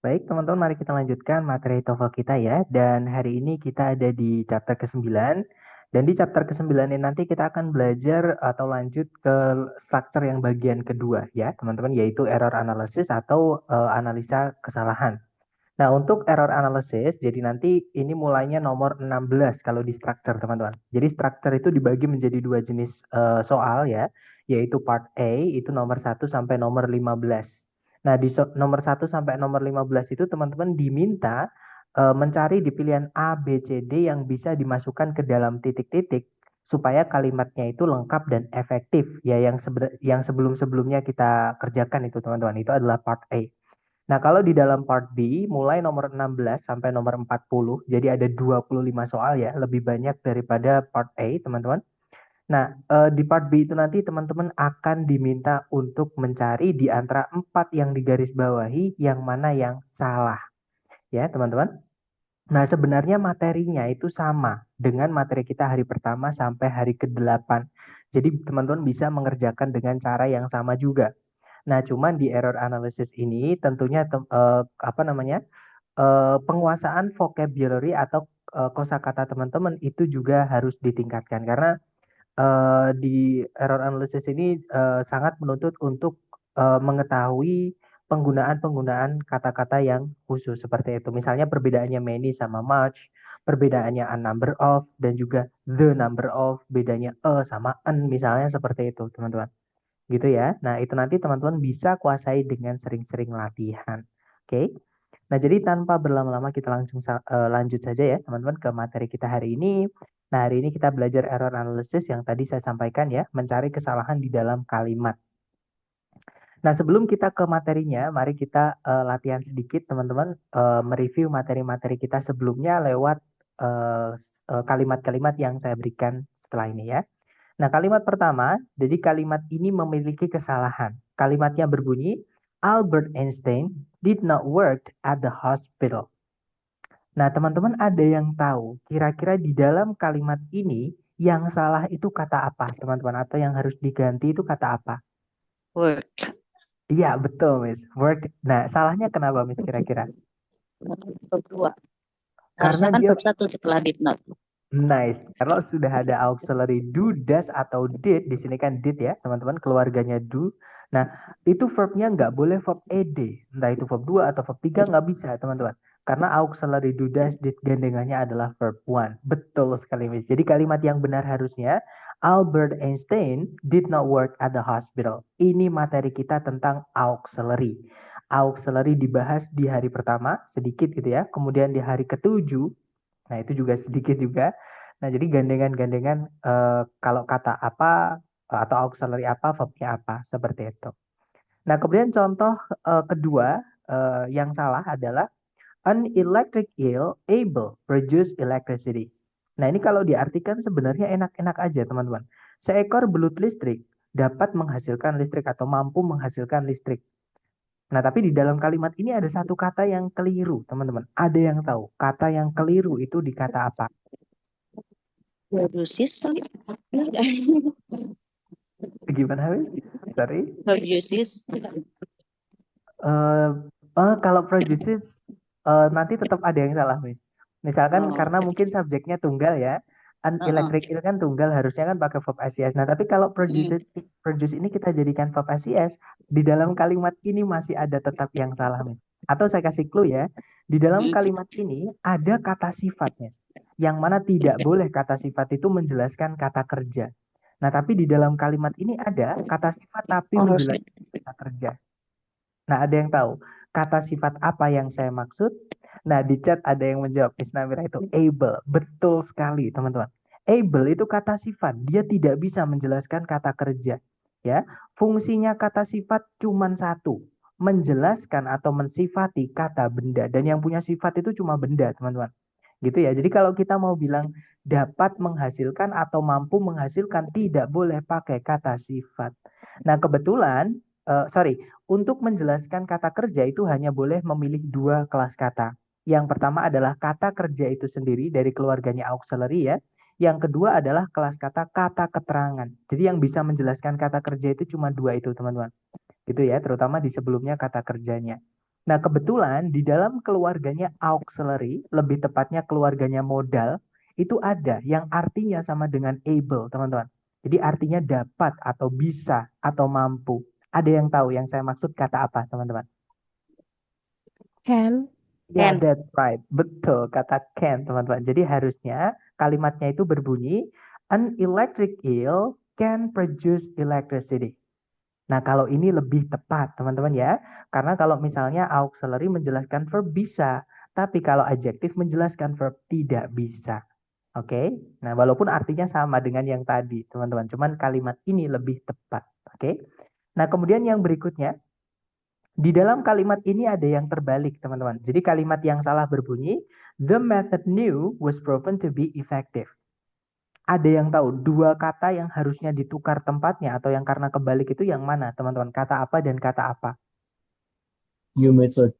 Baik, teman-teman, mari kita lanjutkan materi TOEFL kita ya. Dan hari ini kita ada di chapter ke-9. Dan di chapter ke-9 ini nanti kita akan belajar atau lanjut ke structure yang bagian kedua ya, teman-teman, yaitu error analysis atau analisa kesalahan. Nah, untuk error analysis, jadi nanti ini mulainya nomor 16 kalau di structure, teman-teman. Jadi structure itu dibagi menjadi dua jenis soal ya, yaitu part A itu nomor 1 sampai nomor 15. Nah, di nomor 1 sampai nomor 15 itu teman-teman diminta mencari di pilihan A, B, C, D yang bisa dimasukkan ke dalam titik-titik supaya kalimatnya itu lengkap dan efektif ya, yang sebelum-sebelumnya kita kerjakan itu, teman-teman. Itu adalah part A. Nah, kalau di dalam part B, mulai nomor 16 sampai nomor 40, jadi ada 25 soal ya, lebih banyak daripada part A, teman-teman. Nah, di part B itu nanti teman-teman akan diminta untuk mencari di antara 4 yang digarisbawahi, yang mana yang salah, ya, teman-teman. Nah, sebenarnya materinya itu sama dengan materi kita hari pertama sampai hari ke-8. Jadi, teman-teman bisa mengerjakan dengan cara yang sama juga. Nah, cuman di error analysis ini tentunya apa namanya? Penguasaan vocabulary atau kosakata teman-teman itu juga harus ditingkatkan karena di error analysis ini sangat menuntut untuk mengetahui penggunaan-penggunaan kata-kata yang khusus seperti itu. Misalnya perbedaannya many sama much, perbedaannya a number of, dan juga the number of, bedanya a sama an, misalnya seperti itu, teman-teman. Gitu ya. Nah, itu nanti teman-teman bisa kuasai dengan sering-sering latihan. Oke. Nah, jadi tanpa berlama-lama kita langsung lanjut saja ya, teman-teman, ke materi kita hari ini. Nah, hari ini kita belajar error analysis yang tadi saya sampaikan ya, mencari kesalahan di dalam kalimat. Nah, sebelum kita ke materinya, mari kita latihan sedikit, teman-teman, mereview materi-materi kita sebelumnya lewat kalimat-kalimat yang saya berikan setelah ini ya. Nah, kalimat pertama, jadi kalimat ini memiliki kesalahan. Kalimatnya berbunyi, Albert Einstein did not work at the hospital. Nah, teman-teman ada yang tahu kira-kira di dalam kalimat ini yang salah itu kata apa, teman-teman? Atau yang harus diganti itu kata apa? Work. Iya, betul, Miss. Work. Nah, salahnya kenapa, Miss, kira-kira? Verb 2. Harusnya Karena kan dia verb 1 setelah did not. nice. Kalau sudah ada auxiliary do, does, atau did, di sini kan did ya, teman-teman, keluarganya do. Nah, itu verbnya nggak boleh verb ed. Entah itu verb 2 atau verb 3 nggak bisa, teman-teman. Karena auxiliary do, does, did gandengannya adalah verb 1. Betul sekali, Miss. Jadi kalimat yang benar harusnya, Albert Einstein did not work at the hospital. Ini materi kita tentang auxiliary. Auxiliary dibahas di hari pertama, sedikit gitu ya. Kemudian di hari ketujuh, nah, itu juga sedikit juga. Nah, jadi gandengan-gandengan kalau kata apa atau auxiliary apa, verbnya apa, seperti itu. Nah, kemudian contoh kedua yang salah adalah an electric eel able produce electricity. Nah, ini kalau diartikan sebenarnya enak-enak aja, teman-teman. Seekor belut listrik dapat menghasilkan listrik atau mampu menghasilkan listrik. Nah, tapi di dalam kalimat ini ada satu kata yang keliru, teman-teman. Ada yang tahu kata yang keliru itu di kata apa? Produces kali. Gimana, Win? Sorry. Produces. Eh kalau produces nanti tetap ada yang salah, Miss. Misalkan Oh, karena mungkin subjeknya tunggal ya. An uh-uh. electric itu kan tunggal, harusnya kan pakai verb SES. Nah, tapi kalau Mm. produce ini kita jadikan verb SES, di dalam kalimat ini masih ada tetap yang salah, Miss. Atau saya kasih clue ya. Di dalam Mm. kalimat ini ada kata sifat, Miss. Yang mana tidak boleh kata sifat itu menjelaskan kata kerja. Nah, tapi di dalam kalimat ini ada kata sifat tapi Oh, harusnya. menjelaskan kata kerja. Nah, ada yang tahu kata sifat apa yang saya maksud? Nah, di chat ada yang menjawab, Miss Namira itu able. Betul sekali, teman-teman. Able itu kata sifat, dia tidak bisa menjelaskan kata kerja. Ya, fungsinya kata sifat cuma satu, menjelaskan atau mensifati kata benda. Dan yang punya sifat itu cuma benda, teman-teman. Gitu ya. Jadi kalau kita mau bilang dapat menghasilkan atau mampu menghasilkan, tidak boleh pakai kata sifat. Nah, kebetulan, sorry, untuk menjelaskan kata kerja itu hanya boleh memilih dua kelas kata. Yang pertama adalah kata kerja itu sendiri dari keluarganya auxiliary ya. Yang kedua adalah kelas kata kata keterangan. Jadi yang bisa menjelaskan kata kerja itu cuma dua itu, teman-teman. Gitu ya, terutama di sebelumnya kata kerjanya. Nah, kebetulan di dalam keluarganya auxiliary, lebih tepatnya keluarganya modal, itu ada yang artinya sama dengan able, teman-teman. Jadi artinya dapat atau bisa atau mampu. Ada yang tahu yang saya maksud kata apa, teman-teman? Can. Ya, Can. that's right. Betul, kata can, teman-teman. Jadi harusnya kalimatnya itu berbunyi, an electric eel can produce electricity. Nah, kalau ini lebih tepat, teman-teman ya. Karena kalau misalnya auxiliary menjelaskan verb bisa, tapi kalau adjektif menjelaskan verb tidak bisa. Oke? Nah, walaupun artinya sama dengan yang tadi, teman-teman. Cuman kalimat ini lebih tepat. Oke? Nah, kemudian yang berikutnya, di dalam kalimat ini ada yang terbalik, teman-teman. Jadi kalimat yang salah berbunyi, the method new was proven to be effective. Ada yang tahu dua kata yang harusnya ditukar tempatnya atau yang karena kebalik itu yang mana, teman-teman? Kata apa dan kata apa? New method.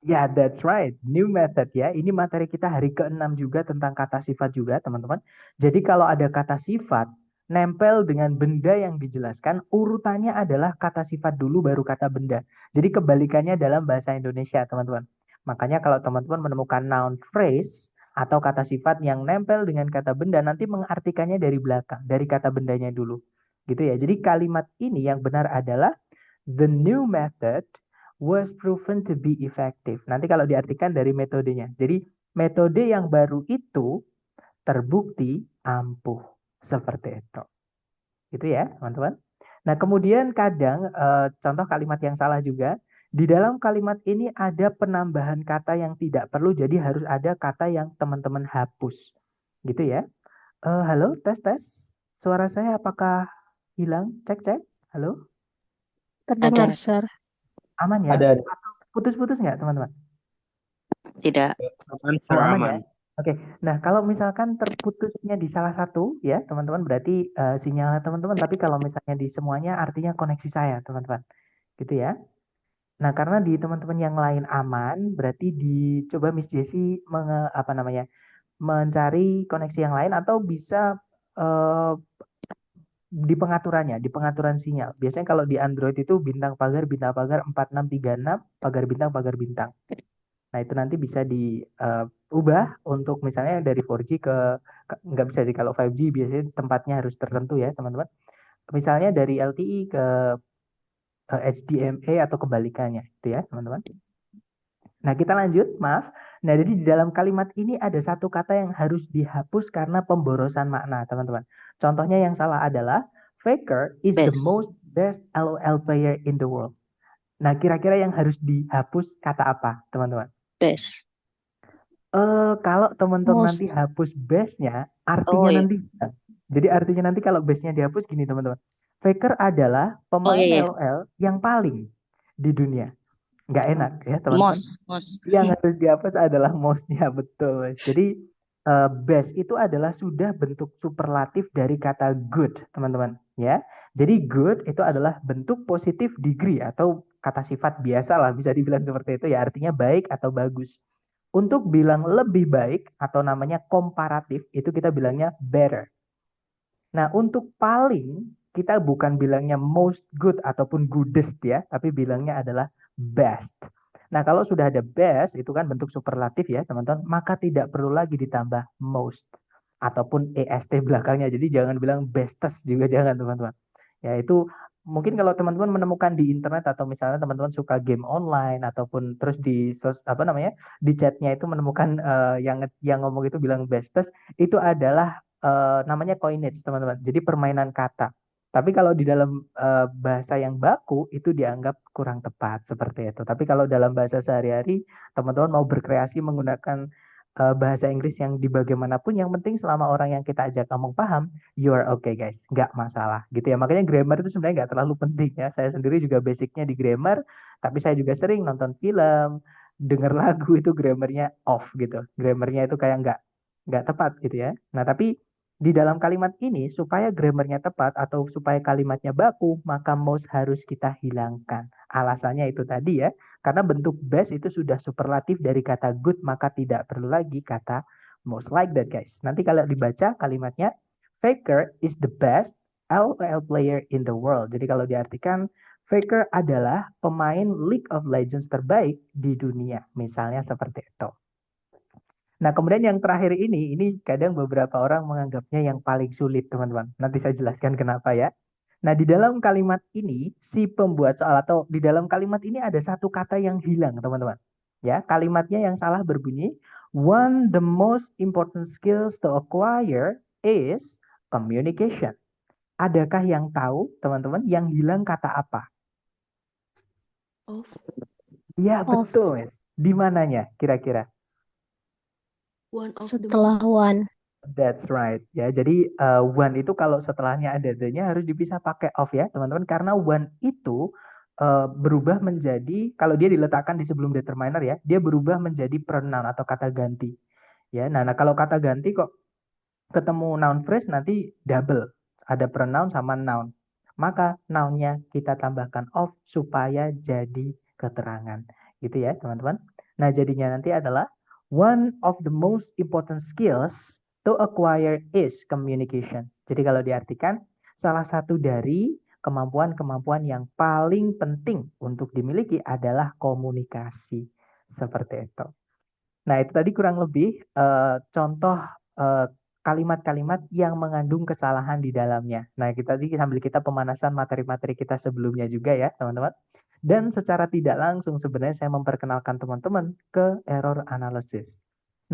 Ya, that's right. New method ya. Ini materi kita hari ke-6 juga tentang kata sifat juga, teman-teman. Jadi kalau ada kata sifat, nempel dengan benda yang dijelaskan, urutannya adalah kata sifat dulu baru kata benda. Jadi kebalikannya dalam bahasa Indonesia, teman-teman. Makanya kalau teman-teman menemukan noun phrase atau kata sifat yang nempel dengan kata benda, nanti mengartikannya dari belakang, dari kata bendanya dulu. Gitu ya. Jadi kalimat ini yang benar adalah the new method was proven to be effective. Nanti kalau diartikan dari metodenya. Jadi metode yang baru itu terbukti ampuh. Seperti itu. Gitu ya, teman-teman. Nah, kemudian kadang contoh kalimat yang salah juga. Di dalam kalimat ini ada penambahan kata yang tidak perlu, jadi harus ada kata yang teman-teman hapus. Gitu ya. Halo, tes tes. Suara saya apakah hilang? Cek cek. Halo, Terdengar, Ada. Sir. aman ya? Ada Putus-putus nggak, teman-teman? Tidak. aman, Oh, secara aman ya. aman. Oke. Nah, kalau misalkan terputusnya di salah satu ya, teman-teman berarti sinyal teman-teman, tapi kalau misalnya di semuanya artinya koneksi saya, teman-teman. Gitu ya. Nah, karena di teman-teman yang lain aman, berarti dicoba Miss Jessie apa namanya? Mencari koneksi yang lain atau bisa eh, di pengaturannya, di pengaturan sinyal. Biasanya kalau di Android itu bintang pagar 4636, pagar bintang. Nah, itu nanti bisa diubah untuk misalnya dari 4G nggak bisa sih kalau 5G biasanya tempatnya harus tertentu ya, teman-teman. Misalnya dari LTE ke HDMI atau kebalikannya, itu ya, teman-teman. Nah, kita lanjut, maaf. Nah, jadi di dalam kalimat ini ada satu kata yang harus dihapus karena pemborosan makna, teman-teman. Contohnya yang salah adalah Faker is the Best. most best LOL player in the world. Nah, kira-kira yang harus dihapus kata apa, teman-teman? Best. Kalau teman-teman Most. nanti hapus base-nya, Oh artinya iya. nanti, jadi artinya nanti kalau base-nya dihapus gini teman-teman. Faker adalah Oh pemain iya, iya. LOL yang paling di dunia. Nggak enak ya teman-teman. Most. Yang harus dihapus adalah most-nya, betul. Jadi best itu adalah sudah bentuk superlatif dari kata good, teman-teman. Ya, jadi good itu adalah bentuk positif degree atau kata sifat biasa lah, bisa dibilang seperti itu ya. Artinya baik atau bagus. Untuk bilang lebih baik atau namanya komparatif, itu kita bilangnya better. Nah, untuk paling, kita bukan bilangnya most good ataupun goodest ya, tapi bilangnya adalah best. Nah, kalau sudah ada best, itu kan bentuk superlatif ya, teman-teman, maka tidak perlu lagi ditambah most ataupun est belakangnya. Jadi jangan bilang bestest juga jangan, teman-teman. Ya, itu mungkin kalau teman-teman menemukan di internet atau misalnya teman-teman suka game online ataupun terus apa namanya? Di chatnya itu menemukan yang ngomong itu bilang bestest, itu adalah namanya coinage, teman-teman. Jadi permainan kata. Tapi kalau di dalam bahasa yang baku itu dianggap kurang tepat seperti itu. Tapi kalau dalam bahasa sehari-hari, teman-teman mau berkreasi menggunakan bahasa Inggris yang di bagaimanapun, yang penting selama orang yang kita ajak ngomong paham, you are okay guys, nggak masalah gitu ya. Makanya grammar itu sebenarnya nggak terlalu penting ya. Saya sendiri juga basicnya di grammar, tapi saya juga sering nonton film, denger lagu itu grammarnya off gitu. Grammarnya itu kayak nggak tepat gitu ya. Nah, tapi di dalam kalimat ini supaya grammarnya tepat atau supaya kalimatnya baku, maka most harus kita hilangkan. Alasannya itu tadi ya, karena bentuk best itu sudah superlatif dari kata good, maka tidak perlu lagi kata most, like that guys. Nanti kalau dibaca kalimatnya, Faker is the best LOL player in the world. Jadi kalau diartikan, Faker adalah pemain League of Legends terbaik di dunia. Misalnya seperti itu. Nah, kemudian yang terakhir ini kadang beberapa orang menganggapnya yang paling sulit, teman-teman. Nanti saya jelaskan kenapa ya. Nah, di dalam kalimat ini, si pembuat soal atau di dalam kalimat ini ada satu kata yang hilang, teman-teman. Ya, kalimatnya yang salah berbunyi, one the most important skills to acquire is communication. Adakah yang tahu, teman-teman, yang hilang kata apa? Of. Ya, Of. betul, Mas. Di mananya kira-kira? One of Setelah one. That's right. Ya, jadi one itu kalau setelahnya ada the-nya harus dipisah pakai of ya, teman-teman. Karena one itu berubah menjadi, kalau dia diletakkan di sebelum determiner ya, dia berubah menjadi pronoun atau kata ganti. Ya, nah kalau kata ganti kok ketemu noun phrase nanti double. Ada pronoun sama noun. Maka noun-nya kita tambahkan of supaya jadi keterangan. Gitu ya, teman-teman. Nah, jadinya nanti adalah one of the most important skills to acquire is communication. Jadi kalau diartikan, salah satu dari kemampuan-kemampuan yang paling penting untuk dimiliki adalah komunikasi. Seperti itu. Nah, itu tadi kurang lebih contoh kalimat-kalimat yang mengandung kesalahan di dalamnya. Nah, kita tadi sambil kita pemanasan materi-materi kita sebelumnya juga ya, teman-teman. Dan secara tidak langsung sebenarnya saya memperkenalkan teman-teman ke error analysis.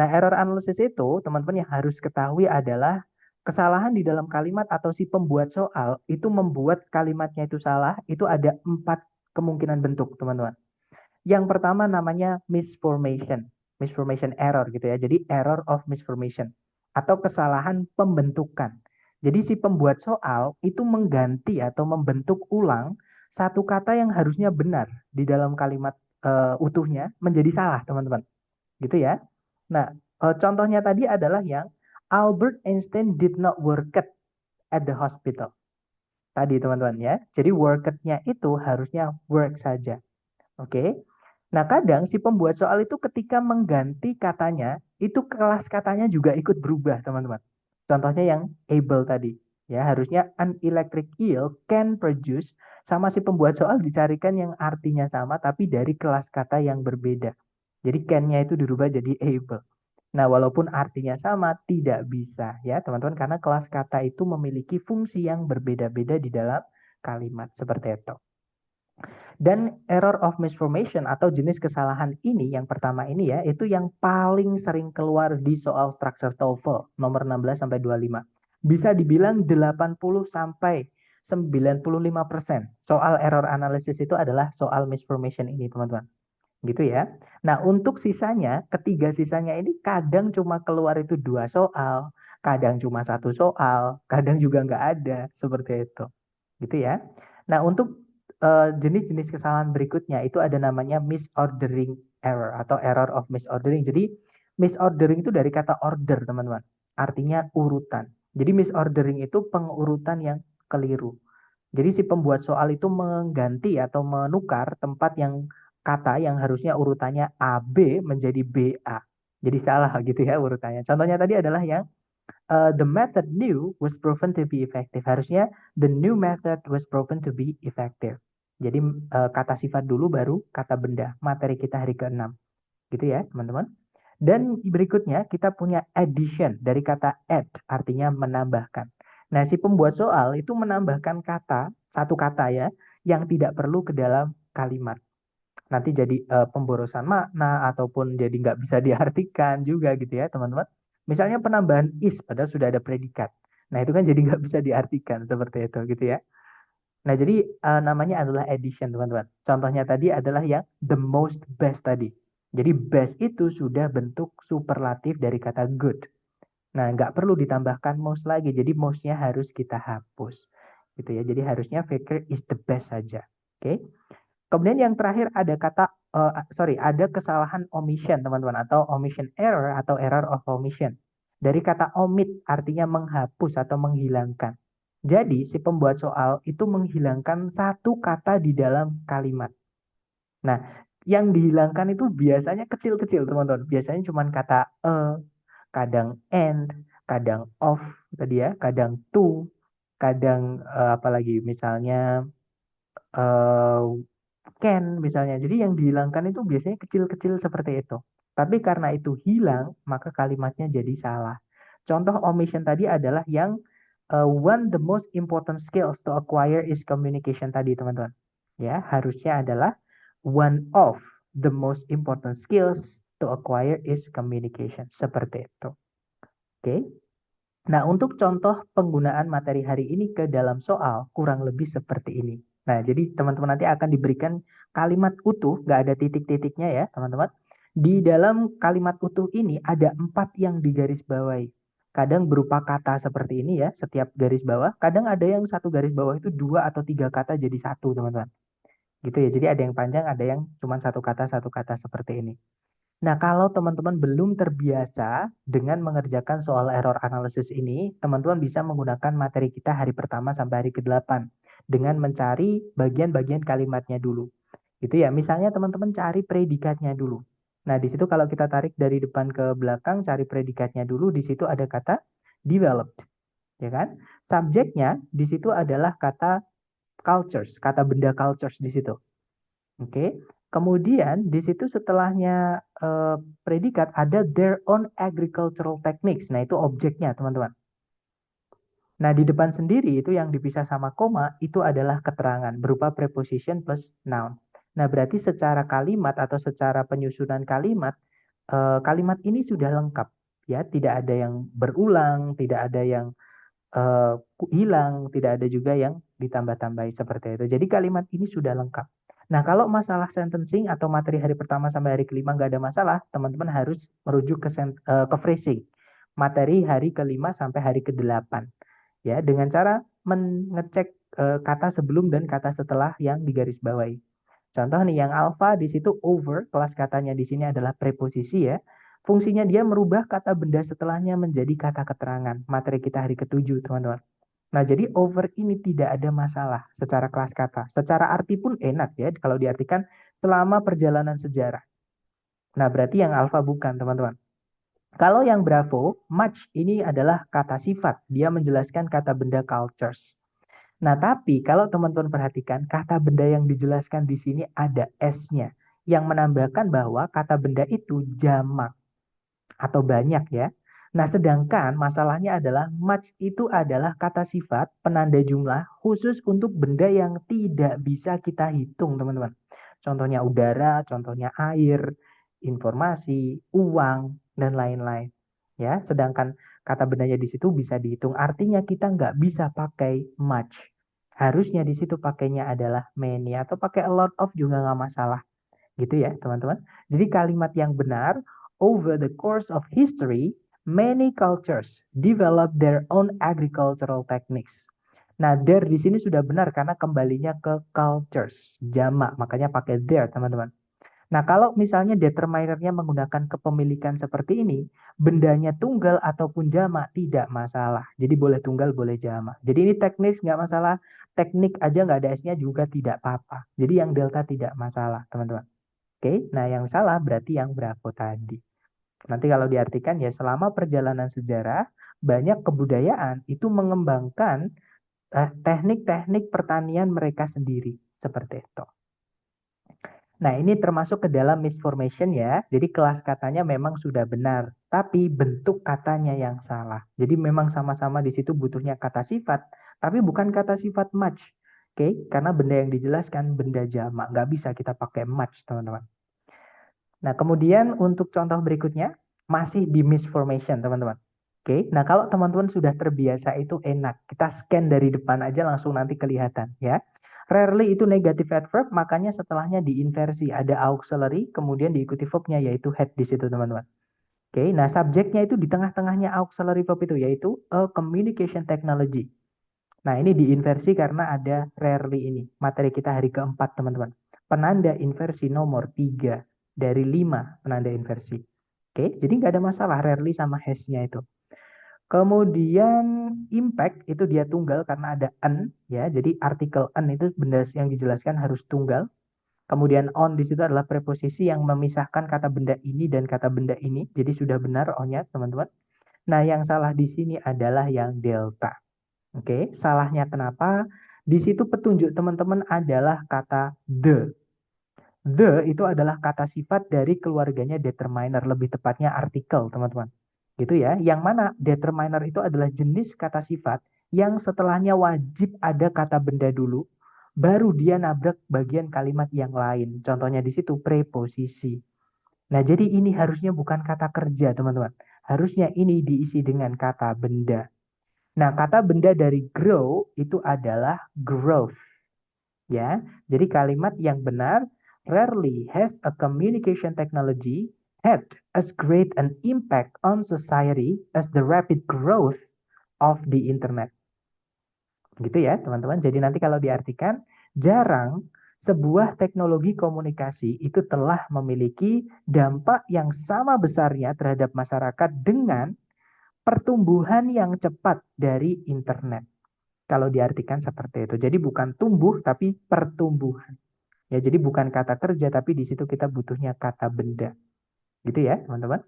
Nah, error analysis itu teman-teman yang harus ketahui adalah kesalahan di dalam kalimat atau si pembuat soal itu membuat kalimatnya itu salah, itu ada 4 kemungkinan bentuk, teman-teman. Yang pertama namanya misformation error gitu ya. Jadi error of misformation atau kesalahan pembentukan. Jadi si pembuat soal itu mengganti atau membentuk ulang satu kata yang harusnya benar di dalam kalimat utuhnya menjadi salah, teman-teman. Gitu ya. Nah, contohnya tadi adalah yang Albert Einstein did not work at the hospital. Tadi teman-teman ya. Jadi worked-nya itu harusnya work saja. Oke. Nah, kadang si pembuat soal itu ketika mengganti katanya, itu kelas katanya juga ikut berubah, teman-teman. Contohnya yang able tadi. Ya, harusnya an electric eel can produce, sama si pembuat soal dicarikan yang artinya sama tapi dari kelas kata yang berbeda. Jadi can-nya itu dirubah jadi able. Nah, walaupun artinya sama, tidak bisa ya, teman-teman, karena kelas kata itu memiliki fungsi yang berbeda-beda di dalam kalimat seperti itu. Dan error of misformation atau jenis kesalahan ini yang pertama ini ya, itu yang paling sering keluar di soal structure TOEFL nomor 16 sampai 25. Bisa dibilang 80 sampai 95% soal error analysis itu adalah soal misformation ini, teman-teman. Gitu ya. Nah, untuk sisanya, ketiga sisanya ini kadang cuma keluar itu 2 soal, kadang cuma 1 soal, kadang juga nggak ada, seperti itu. Gitu ya. Nah, untuk jenis-jenis kesalahan berikutnya itu ada namanya misordering error atau error of misordering. Jadi misordering itu dari kata order, teman-teman. Artinya urutan. Jadi misordering itu pengurutan yang keliru. Jadi si pembuat soal itu mengganti atau menukar tempat yang kata yang harusnya urutannya AB menjadi BA. Jadi salah gitu ya urutannya. Contohnya tadi adalah yang the method new was proven to be effective. Harusnya the new method was proven to be effective. Jadi kata sifat dulu baru kata benda. Materi kita hari ke-6. Gitu ya, teman-teman. Dan berikutnya kita punya addition dari kata add, artinya menambahkan. Nah, si pembuat soal itu menambahkan kata, satu kata ya, yang tidak perlu ke dalam kalimat. Nanti jadi pemborosan makna ataupun jadi nggak bisa diartikan juga gitu ya, teman-teman. Misalnya penambahan is padahal sudah ada predikat. Nah, itu kan jadi nggak bisa diartikan seperti itu gitu ya. Nah, jadi namanya adalah addition, teman-teman. Contohnya tadi adalah yang the most best tadi. Jadi best itu sudah bentuk superlatif dari kata good. Nah, nggak perlu ditambahkan most lagi. Jadi most-nya harus kita hapus. Gitu ya. Jadi harusnya Faker is the best saja. Oke. Kemudian yang terakhir ada kata ada kesalahan omission, teman-teman, atau omission error atau error of omission. Dari kata omit artinya menghapus atau menghilangkan. Jadi si pembuat soal itu menghilangkan satu kata di dalam kalimat. Nah, yang dihilangkan itu biasanya kecil-kecil, teman-teman. Biasanya cuma kata kadang and, kadang of tadi ya, kadang to, kadang apalagi misalnya can misalnya. Jadi yang dihilangkan itu biasanya kecil-kecil seperti itu. Tapi karena itu hilang, maka kalimatnya jadi salah. Contoh omission tadi adalah yang one the most important skills to acquire is communication tadi, teman-teman. Ya, harusnya adalah one of the most important skills to acquire is communication. Seperti itu. Oke. Nah, untuk contoh penggunaan materi hari ini ke dalam soal, kurang lebih seperti ini. Nah, jadi teman-teman nanti akan diberikan kalimat utuh, nggak ada titik-titiknya ya, teman-teman. Di dalam kalimat utuh ini ada 4 yang digarisbawahi. Kadang berupa kata seperti ini ya, setiap garis bawah. Kadang ada yang satu garis bawah itu 2 atau 3 kata jadi satu, teman-teman. Gitu ya, jadi ada yang panjang, ada yang cuma satu kata seperti ini. Nah, kalau teman-teman belum terbiasa dengan mengerjakan soal error analysis ini, teman-teman bisa menggunakan materi kita hari pertama sampai hari ke-8 dengan mencari bagian-bagian kalimatnya dulu. Gitu ya, misalnya teman-teman cari predikatnya dulu. Nah, di situ kalau kita tarik dari depan ke belakang, cari predikatnya dulu, di situ ada kata developed, ya kan? Subjeknya di situ adalah kata cultures, kata benda cultures di situ. Oke. Kemudian di situ setelahnya predikat ada their own agricultural techniques. Nah, itu objeknya, teman-teman. Nah, di depan sendiri itu yang dipisah sama koma itu adalah keterangan berupa preposition plus noun. Nah, berarti secara kalimat atau secara penyusunan kalimat kalimat ini sudah lengkap ya, tidak ada yang berulang, tidak ada yang hilang, tidak ada juga yang ditambah-tambahi seperti itu. Jadi kalimat ini sudah lengkap. Nah, kalau masalah sentencing atau materi hari pertama sampai hari kelima nggak ada masalah, teman-teman harus merujuk ke phrasing. Materi hari kelima sampai hari ke-8. Ya, dengan cara mengecek kata sebelum dan kata setelah yang digarisbawahi. Contoh nih, yang alpha di situ over, kelas katanya di sini adalah preposisi ya. Fungsinya dia merubah kata benda setelahnya menjadi kata keterangan. Materi kita hari ke-7, teman-teman. Nah, jadi over ini tidak ada masalah secara kelas kata. Secara arti pun enak ya kalau diartikan selama perjalanan sejarah. Nah, berarti yang alpha bukan, teman-teman. Kalau yang bravo, much ini adalah kata sifat. Dia menjelaskan kata benda cultures. Nah, tapi kalau teman-teman perhatikan, kata benda yang dijelaskan di sini ada S-nya. Yang menambahkan bahwa kata benda itu jamak atau banyak ya. Nah, sedangkan masalahnya adalah much itu adalah kata sifat penanda jumlah khusus untuk benda yang tidak bisa kita hitung, teman-teman. Contohnya udara, contohnya air, informasi, uang, dan lain-lain. Ya, sedangkan kata bendanya di situ bisa dihitung. Artinya kita nggak bisa pakai much. Harusnya di situ pakainya adalah many atau pakai a lot of juga nggak masalah. Gitu ya, teman-teman. Jadi kalimat yang benar, over the course of history, many cultures develop their own agricultural techniques. Nah, there di sini sudah benar karena kembalinya ke cultures, jamak, makanya pakai there, teman-teman. Nah, kalau misalnya determinernya menggunakan kepemilikan seperti ini, bendanya tunggal ataupun jamak tidak masalah. Jadi boleh tunggal, boleh jamak. Jadi ini teknis nggak masalah, teknik aja nggak ada S-nya juga tidak apa-apa. Jadi yang delta tidak masalah, teman-teman. Oke, nah yang salah berarti yang bravo tadi. Nanti kalau diartikan ya selama perjalanan sejarah, banyak kebudayaan itu mengembangkan teknik-teknik pertanian mereka sendiri. Seperti itu. Nah, ini termasuk ke dalam misformation ya. Jadi kelas katanya memang sudah benar, tapi bentuk katanya yang salah. Jadi memang sama-sama di situ butuhnya kata sifat, tapi bukan kata sifat much. Oke, karena benda yang dijelaskan benda jamak, nggak bisa kita pakai much, teman-teman. Nah, kemudian untuk contoh berikutnya, masih di misformation, teman-teman. Oke, nah kalau teman-teman sudah terbiasa itu enak. Kita scan dari depan aja langsung nanti kelihatan ya. Rarely itu negative adverb, makanya setelahnya diinversi. Ada auxiliary, kemudian diikuti verbnya yaitu had di situ, teman-teman. Oke, nah subjeknya itu di tengah-tengahnya auxiliary verb itu, yaitu a communication technology. Nah, ini diinversi karena ada rarely ini. Materi kita hari keempat, teman-teman. Penanda inversi nomor 3 dari 5 penanda inversi. Oke, jadi nggak ada masalah rarely sama has-nya itu. Kemudian impact itu dia tunggal karena ada an ya. Jadi artikel an itu benda yang dijelaskan harus tunggal. Kemudian on di situ adalah preposisi yang memisahkan kata benda ini dan kata benda ini. Jadi sudah benar on-nya, teman-teman. Nah, yang salah di sini adalah yang delta. Oke, salahnya kenapa? Di situ petunjuk teman-teman adalah kata the. The itu adalah kata sifat dari keluarganya determiner, lebih tepatnya artikel, teman-teman. Gitu ya. Yang mana determiner itu adalah jenis kata sifat yang setelahnya wajib ada kata benda dulu, baru dia nabrak bagian kalimat yang lain. Contohnya di situ preposisi. Nah, jadi ini harusnya bukan kata kerja, teman-teman. Harusnya ini diisi dengan kata benda. Nah, kata benda dari grow itu adalah growth. Ya, jadi kalimat yang benar, rarely has a communication technology had as great an impact on society as the rapid growth of the internet. Gitu ya, teman-teman. Jadi nanti kalau diartikan, jarang sebuah teknologi komunikasi itu telah memiliki dampak yang sama besarnya terhadap masyarakat dengan pertumbuhan yang cepat dari internet. Kalau diartikan seperti itu. Jadi bukan tumbuh tapi pertumbuhan. Ya, jadi bukan kata kerja tapi di situ kita butuhnya kata benda. Gitu ya, teman-teman.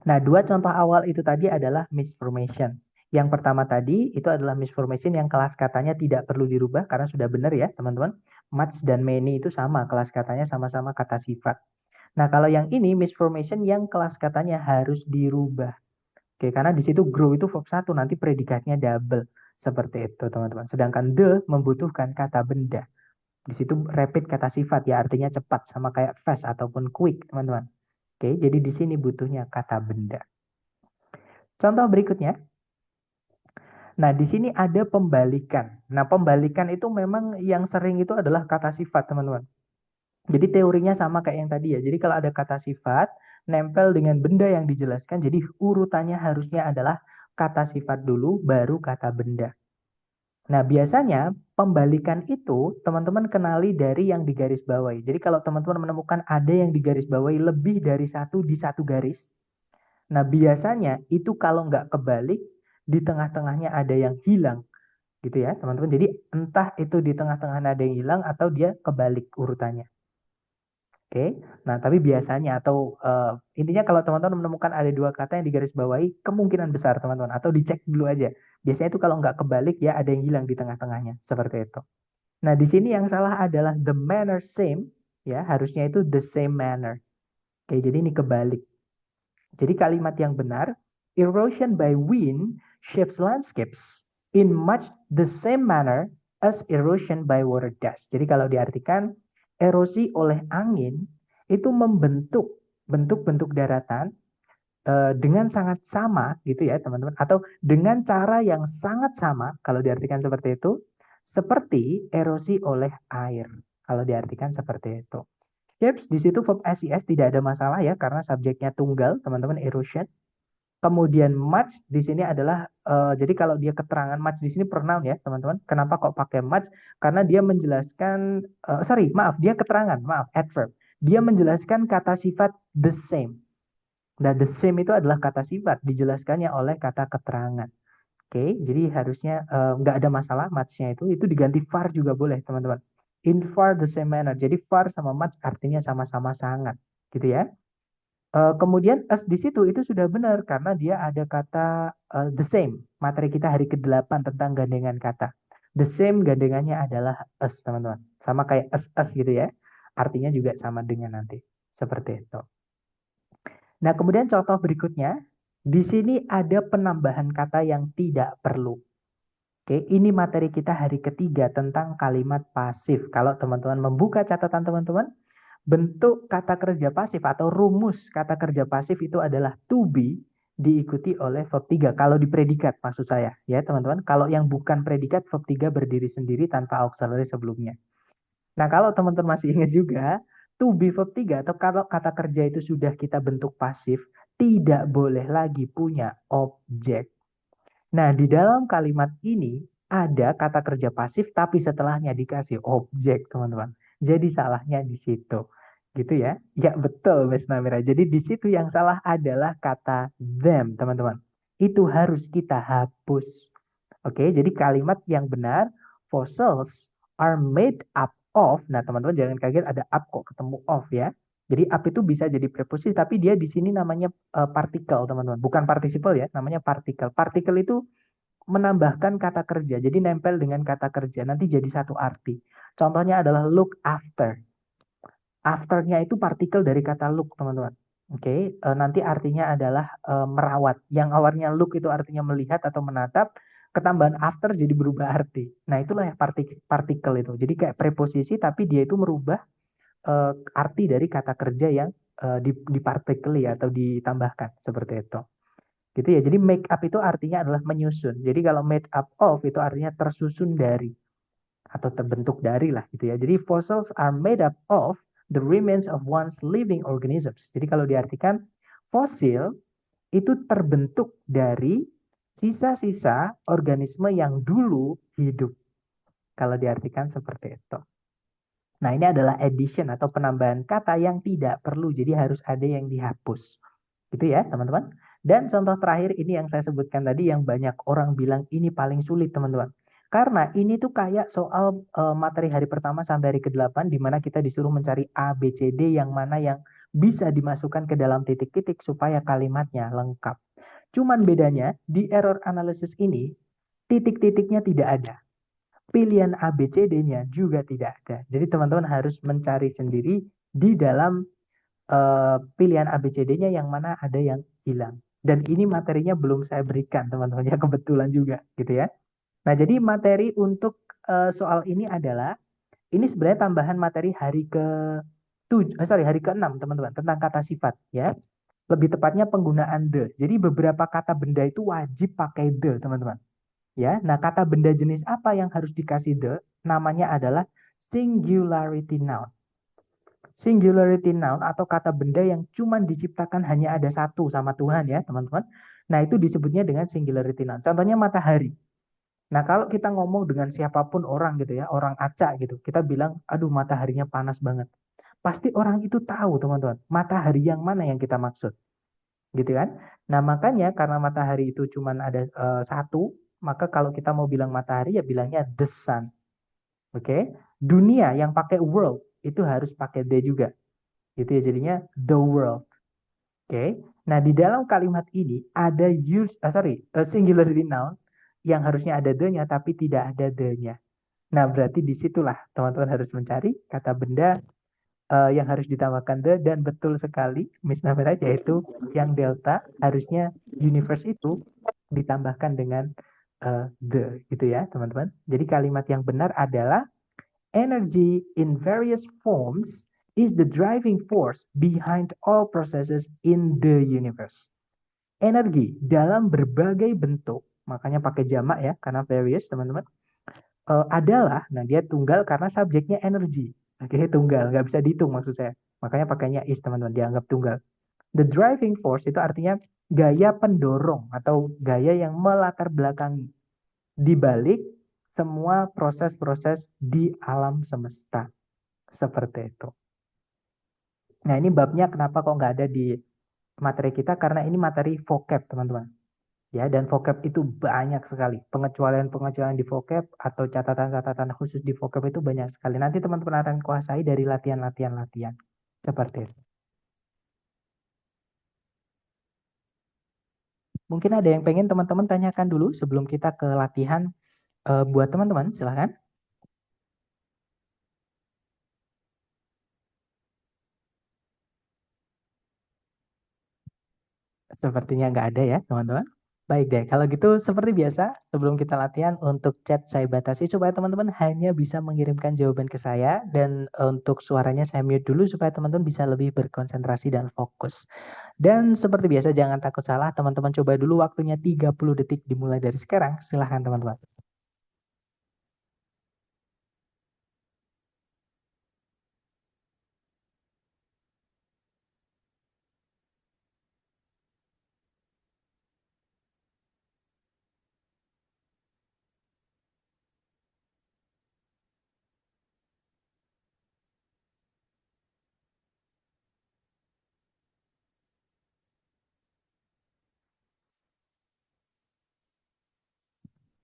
Nah, dua contoh awal itu tadi adalah misformation. Yang pertama tadi itu adalah misformation yang kelas katanya tidak perlu dirubah karena sudah benar ya, teman-teman. Much dan many itu sama, kelas katanya sama-sama kata sifat. Nah, kalau yang ini misformation yang kelas katanya harus dirubah. Oke, karena di situ grow itu verb 1, nanti predikatnya double. Seperti itu, teman-teman. Sedangkan the membutuhkan kata benda. Di situ rapid kata sifat ya, artinya cepat sama kayak fast ataupun quick, teman-teman. Oke, jadi di sini butuhnya kata benda. Contoh berikutnya. Nah, di sini ada pembalikan. Nah, pembalikan itu memang yang sering itu adalah kata sifat, teman-teman. Jadi teorinya sama kayak yang tadi ya. Jadi kalau ada kata sifat, nempel dengan benda yang dijelaskan, jadi urutannya harusnya adalah kata sifat dulu, baru kata benda. Nah, biasanya pembalikan itu teman-teman kenali dari yang digarisbawahi. Jadi kalau teman-teman menemukan ada yang digarisbawahi lebih dari satu di satu garis, nah biasanya itu kalau nggak kebalik, di tengah-tengahnya ada yang hilang. Gitu ya, teman-teman. Jadi entah itu di tengah-tengahnya ada yang hilang atau dia kebalik urutannya. Oke, nah tapi biasanya atau intinya kalau teman-teman menemukan ada dua kata yang digarisbawahi, kemungkinan besar teman-teman, atau dicek dulu aja. Biasanya itu kalau nggak kebalik ya ada yang hilang di tengah-tengahnya, seperti itu. Nah di sini yang salah adalah the manner same, ya harusnya itu the same manner. Oke, jadi ini kebalik. Jadi kalimat yang benar, erosion by wind shapes landscapes in much the same manner as erosion by water does. Jadi kalau diartikan, erosi oleh angin itu membentuk bentuk-bentuk daratan dengan sangat sama gitu ya teman-teman, atau dengan cara yang sangat sama kalau diartikan seperti itu, seperti erosi oleh air kalau diartikan seperti itu. Shapes di situ verb SES tidak ada masalah ya karena subjeknya tunggal teman-teman, erosion. Kemudian much di sini adalah jadi kalau dia keterangan much di sini pronoun ya teman-teman. Kenapa kok pakai much? Karena dia menjelaskan dia keterangan, adverb. Dia menjelaskan kata sifat the same. Nah, the same itu adalah kata sifat dijelaskannya oleh kata keterangan. Oke, jadi harusnya nggak ada masalah much-nya itu diganti far juga boleh teman-teman. In far the same manner. Jadi far sama much artinya sama-sama sangat, gitu ya. Kemudian as di situ itu sudah benar karena dia ada kata the same. Materi kita hari ke-8 tentang gandengan kata. The same gandengannya adalah as, teman-teman. Sama kayak as gitu ya. Artinya juga sama dengan nanti. Seperti itu. Nah, kemudian contoh berikutnya. Di sini ada penambahan kata yang tidak perlu. Oke, ini materi kita hari ketiga tentang kalimat pasif. Kalau teman-teman membuka catatan teman-teman, bentuk kata kerja pasif atau rumus kata kerja pasif itu adalah to be diikuti oleh verb 3. Kalau di predikat maksud saya ya teman-teman. Kalau yang bukan predikat, verb 3 berdiri sendiri tanpa auxiliary sebelumnya. Nah kalau teman-teman masih ingat juga, to be verb 3 atau kalau kata kerja itu sudah kita bentuk pasif, tidak boleh lagi punya objek. Nah di dalam kalimat ini ada kata kerja pasif tapi setelahnya dikasih objek teman-teman. Jadi salahnya di situ. Gitu ya. Ya betul Mas Namira. Jadi di situ yang salah adalah kata them teman-teman. Itu harus kita hapus. Oke, jadi kalimat yang benar, fossils are made up of. Nah teman-teman jangan kaget ada up kok ketemu of ya. Jadi up itu bisa jadi preposisi tapi dia di sini namanya partikel teman-teman. Bukan participle ya, namanya partikel. Partikel itu menambahkan kata kerja. Jadi nempel dengan kata kerja, nanti jadi satu arti. Contohnya adalah look after. After-nya itu partikel dari kata look, teman-teman. Oke, nanti artinya adalah merawat. Yang awalnya look itu artinya melihat atau menatap, ketambahan after jadi berubah arti. Nah, itulah yang partikel itu. Jadi kayak preposisi, tapi dia itu merubah arti dari kata kerja yang dipartikeli atau ditambahkan seperti itu. Gitu ya. Jadi make up itu artinya adalah menyusun. Jadi kalau made up of itu artinya tersusun dari atau terbentuk dari lah gitu ya. Jadi fossils are made up of the remains of one's living organisms. Jadi kalau diartikan fosil itu terbentuk dari sisa-sisa organisme yang dulu hidup. Kalau diartikan seperti itu. Nah, ini adalah addition atau penambahan kata yang tidak perlu. Jadi harus ada yang dihapus. Gitu ya, teman-teman. Dan contoh terakhir ini yang saya sebutkan tadi yang banyak orang bilang ini paling sulit, teman-teman. Karena ini tuh kayak soal materi hari pertama sampai hari ke-8 di mana kita disuruh mencari A, B, C, D yang mana yang bisa dimasukkan ke dalam titik-titik supaya kalimatnya lengkap. Cuman bedanya di error analysis ini titik-titiknya tidak ada. Pilihan A, B, C, D-nya juga tidak ada. Jadi teman-teman harus mencari sendiri di dalam pilihan A, B, C, D-nya yang mana ada yang hilang. Dan ini materinya belum saya berikan teman-teman ya, kebetulan juga gitu ya. Nah, jadi materi untuk soal ini adalah ini sebenarnya tambahan materi hari hari ke-6 teman-teman tentang kata sifat ya. Lebih tepatnya penggunaan the. Jadi beberapa kata benda itu wajib pakai the, teman-teman. Ya, nah kata benda jenis apa yang harus dikasih the? Namanya adalah singularity noun. Singularity noun atau kata benda yang cuma diciptakan hanya ada satu sama Tuhan ya teman-teman. Nah itu disebutnya dengan singularity noun. Contohnya matahari. Nah kalau kita ngomong dengan siapapun orang gitu ya, orang acak gitu, kita bilang, aduh mataharinya panas banget. Pasti orang itu tahu teman-teman, matahari yang mana yang kita maksud. Gitu kan. Nah makanya karena matahari itu cuma ada satu, maka kalau kita mau bilang matahari ya bilangnya the sun. Oke. Dunia yang pakai world itu harus pakai the juga. Gitu ya jadinya the world. Oke. Nah di dalam kalimat ini ada singularity noun yang harusnya ada the-nya tapi tidak ada the-nya. Nah berarti disitulah teman-teman harus mencari kata benda yang harus ditambahkan the, dan betul sekali Miss Navera, yaitu yang delta harusnya universe itu ditambahkan dengan the gitu ya teman-teman. Jadi kalimat yang benar adalah energy in various forms is the driving force behind all processes in the universe. Energi dalam berbagai bentuk, makanya pakai jamak ya karena various teman-teman, adalah, nah dia tunggal karena subjeknya energi. Oke, tunggal, nggak bisa dihitung maksud saya. Makanya pakainya is teman-teman, dianggap tunggal. The driving force itu artinya gaya pendorong atau gaya yang melatar belakangi di balik semua proses-proses di alam semesta. Seperti itu. Nah ini babnya kenapa kok nggak ada di materi kita, karena ini materi vocab teman-teman. Ya, dan vocab itu banyak sekali. Pengecualian-pengecualian di vocab atau catatan-catatan khusus di vocab itu banyak sekali. Nanti teman-teman akan kuasai dari latihan-latihan-latihan. Seperti itu. Mungkin ada yang pengen teman-teman tanyakan dulu sebelum kita ke latihan buat teman-teman, silahkan. Sepertinya nggak ada ya teman-teman. Baik deh, kalau gitu seperti biasa sebelum kita latihan untuk chat saya batasi supaya teman-teman hanya bisa mengirimkan jawaban ke saya, dan untuk suaranya saya mute dulu supaya teman-teman bisa lebih berkonsentrasi dan fokus. Dan seperti biasa jangan takut salah, teman-teman coba dulu waktunya 30 detik dimulai dari sekarang. Silahkan teman-teman.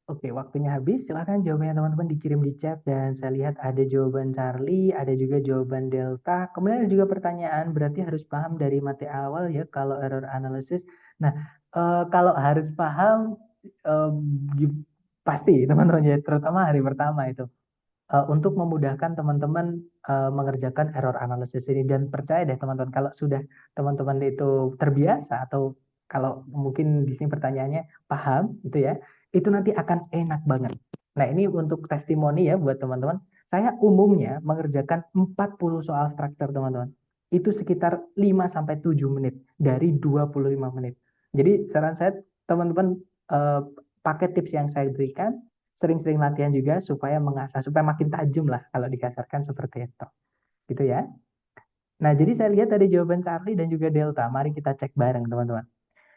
Oke, waktunya habis. Silahkan jawabannya teman-teman dikirim di chat, dan saya lihat ada jawaban Charlie, ada juga jawaban Delta. Kemudian ada juga pertanyaan, berarti harus paham dari materi awal ya kalau error analysis. Nah, kalau harus paham pasti teman-teman ya, terutama hari pertama itu. Untuk memudahkan teman-teman mengerjakan error analysis ini, dan percaya deh teman-teman, kalau sudah teman-teman itu terbiasa, atau kalau mungkin di sini pertanyaannya paham gitu ya, itu nanti akan enak banget. Nah, ini untuk testimoni ya buat teman-teman. Saya umumnya mengerjakan 40 soal structure teman-teman. Itu sekitar 5 sampai 7 menit dari 25 menit. Jadi saran saya teman-teman pakai tips yang saya berikan, sering-sering latihan juga supaya mengasah, supaya makin tajam lah kalau dikasarkan seperti itu. Gitu ya. Nah, jadi saya lihat tadi jawaban Charlie dan juga Delta. Mari kita cek bareng, teman-teman.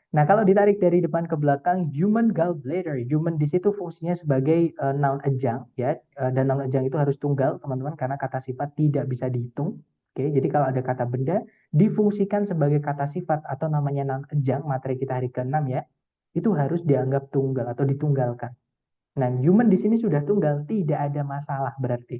Nah, kalau ditarik dari depan ke belakang, human gallbladder. Human di situ fungsinya sebagai noun ejang, ya. Dan noun ejang itu harus tunggal, teman-teman, karena kata sifat tidak bisa dihitung. Oke, jadi kalau ada kata benda, difungsikan sebagai kata sifat atau namanya noun ejang, materi kita hari ke-6 ya, itu harus dianggap tunggal atau ditunggalkan. Nah, human di sini sudah tunggal, tidak ada masalah berarti.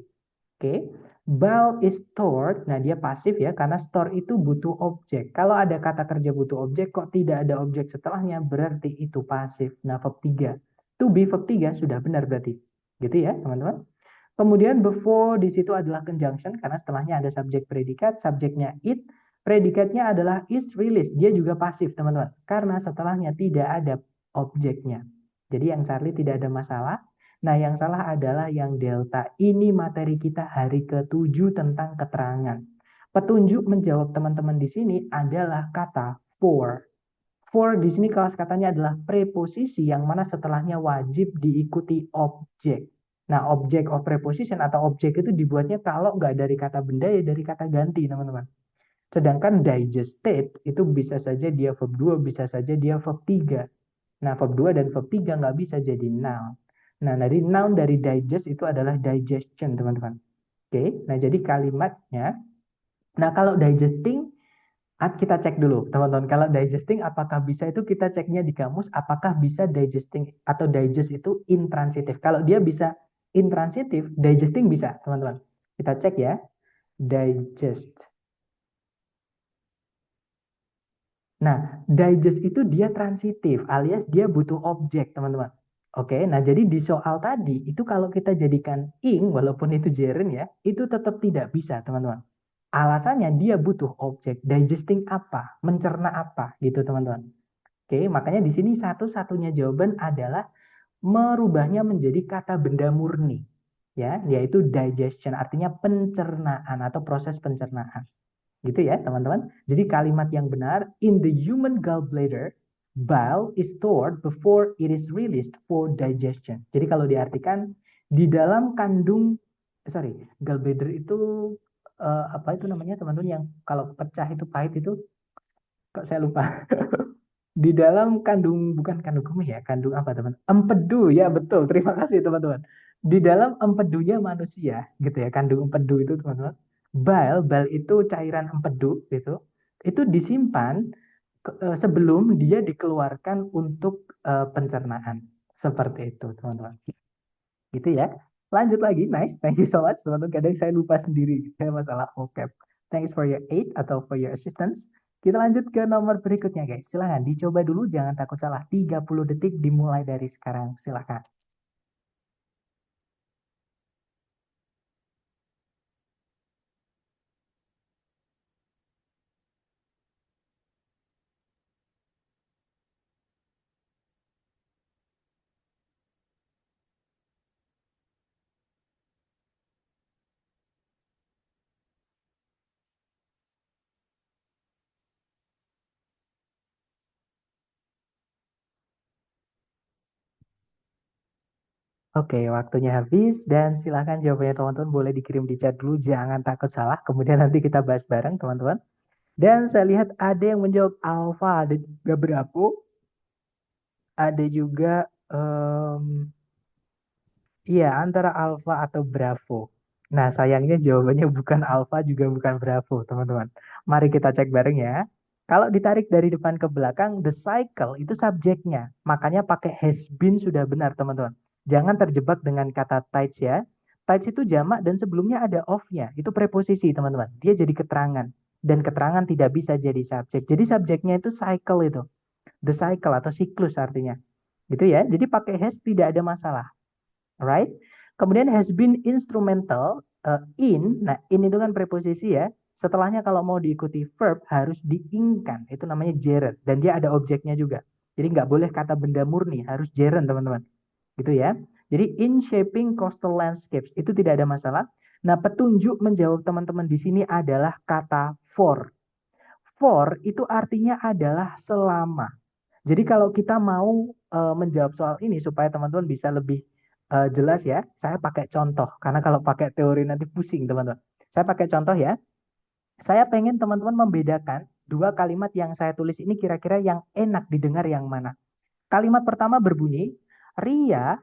Oke, ball is stored. Nah, dia pasif ya, karena store itu butuh objek. Kalau ada kata kerja butuh objek, kok tidak ada objek setelahnya, berarti itu pasif. Nah, verb 3. To be verb 3 sudah benar berarti. Gitu ya, teman-teman. Kemudian before di situ adalah conjunction, karena setelahnya ada subjek predikat, subjeknya it, predikatnya adalah is released. Dia juga pasif, teman-teman, karena setelahnya tidak ada objeknya. Jadi yang Charlie tidak ada masalah. Nah, yang salah adalah yang Delta. Ini materi kita hari ke-7 tentang keterangan. Petunjuk menjawab teman-teman di sini adalah kata for. For di sini kelas katanya adalah preposisi yang mana setelahnya wajib diikuti objek. Nah, object of preposition atau objek itu dibuatnya kalau nggak dari kata benda ya dari kata ganti, teman-teman. Sedangkan digested itu bisa saja dia verb 2, bisa saja dia verb 3. Nah, verb 2 dan verb 3 nggak bisa jadi noun. Nah, dari noun dari digest itu adalah digestion, teman-teman. Oke, nah jadi kalimatnya. Nah, kalau digesting, kita cek dulu, teman-teman. Kalau digesting, apakah bisa itu kita ceknya di kamus, apakah bisa digesting atau digest itu intransitif. Kalau dia bisa intransitif, digesting bisa, teman-teman. Kita cek ya, digest. Nah, digest itu dia transitif, alias dia butuh objek, teman-teman. Oke, nah jadi di soal tadi, itu kalau kita jadikan ing, walaupun itu gerund ya, itu tetap tidak bisa, teman-teman. Alasannya dia butuh objek, digesting apa, mencerna apa, gitu, teman-teman. Oke, makanya di sini satu-satunya jawaban adalah merubahnya menjadi kata benda murni, ya, yaitu digestion, artinya pencernaan atau proses pencernaan. Gitu ya, teman-teman. Jadi kalimat yang benar, in the human gallbladder, bile is stored before it is released for digestion. Jadi kalau diartikan, di dalam gallbladder itu apa itu namanya, teman-teman, yang kalau pecah itu pahit itu, kok saya lupa. Di dalam bukan kandung kemih ya, kandung apa, teman? Empedu, ya betul, terima kasih teman-teman. Di dalam empedunya manusia, gitu ya, kandung empedu itu, teman-teman. Bile itu cairan empedu, gitu. Itu disimpan sebelum dia dikeluarkan untuk pencernaan. Seperti itu, teman-teman. Gitu ya. Lanjut lagi, nice, thank you so much, teman-teman. Kadang saya lupa sendiri, saya masalah vocab. Thanks for your aid atau for your assistance. Kita lanjut ke nomor berikutnya, guys. Silahkan dicoba dulu, jangan takut salah. 30 detik dimulai dari sekarang. Silahkan. Oke, waktunya habis dan silahkan jawabannya teman-teman boleh dikirim di chat dulu, jangan takut salah. Kemudian nanti kita bahas bareng, teman-teman. Dan saya lihat ada yang menjawab alpha, ada juga Bravo, ada juga iya, antara alpha atau Bravo. Nah, sayangnya jawabannya bukan alpha juga bukan Bravo, teman-teman. Mari kita cek bareng ya. Kalau ditarik dari depan ke belakang, the cycle itu subjeknya. Makanya pakai has been sudah benar, teman-teman. Jangan terjebak dengan kata tides ya. Tides itu jamak dan sebelumnya ada of-nya. Itu preposisi, teman-teman. Dia jadi keterangan. Dan keterangan tidak bisa jadi subjek. Jadi subjeknya itu cycle itu. The cycle atau siklus artinya. Gitu ya. Jadi pakai has tidak ada masalah. Alright? Kemudian has been instrumental in. Nah, in itu kan preposisi ya. Setelahnya kalau mau diikuti verb harus diingkan. Itu namanya gerund. Dan dia ada objeknya juga. Jadi nggak boleh kata benda murni, harus gerund teman-teman. Gitu ya. Jadi in shaping coastal landscapes itu tidak ada masalah. Nah, petunjuk menjawab teman-teman di sini adalah kata for. For itu artinya adalah selama. Jadi kalau kita mau menjawab soal ini supaya teman-teman bisa lebih jelas ya, saya pakai contoh. Karena kalau pakai teori nanti pusing teman-teman. Saya pakai contoh ya. Saya pengen teman-teman membedakan dua kalimat yang saya tulis ini kira-kira yang enak didengar yang mana. Kalimat pertama berbunyi, Ria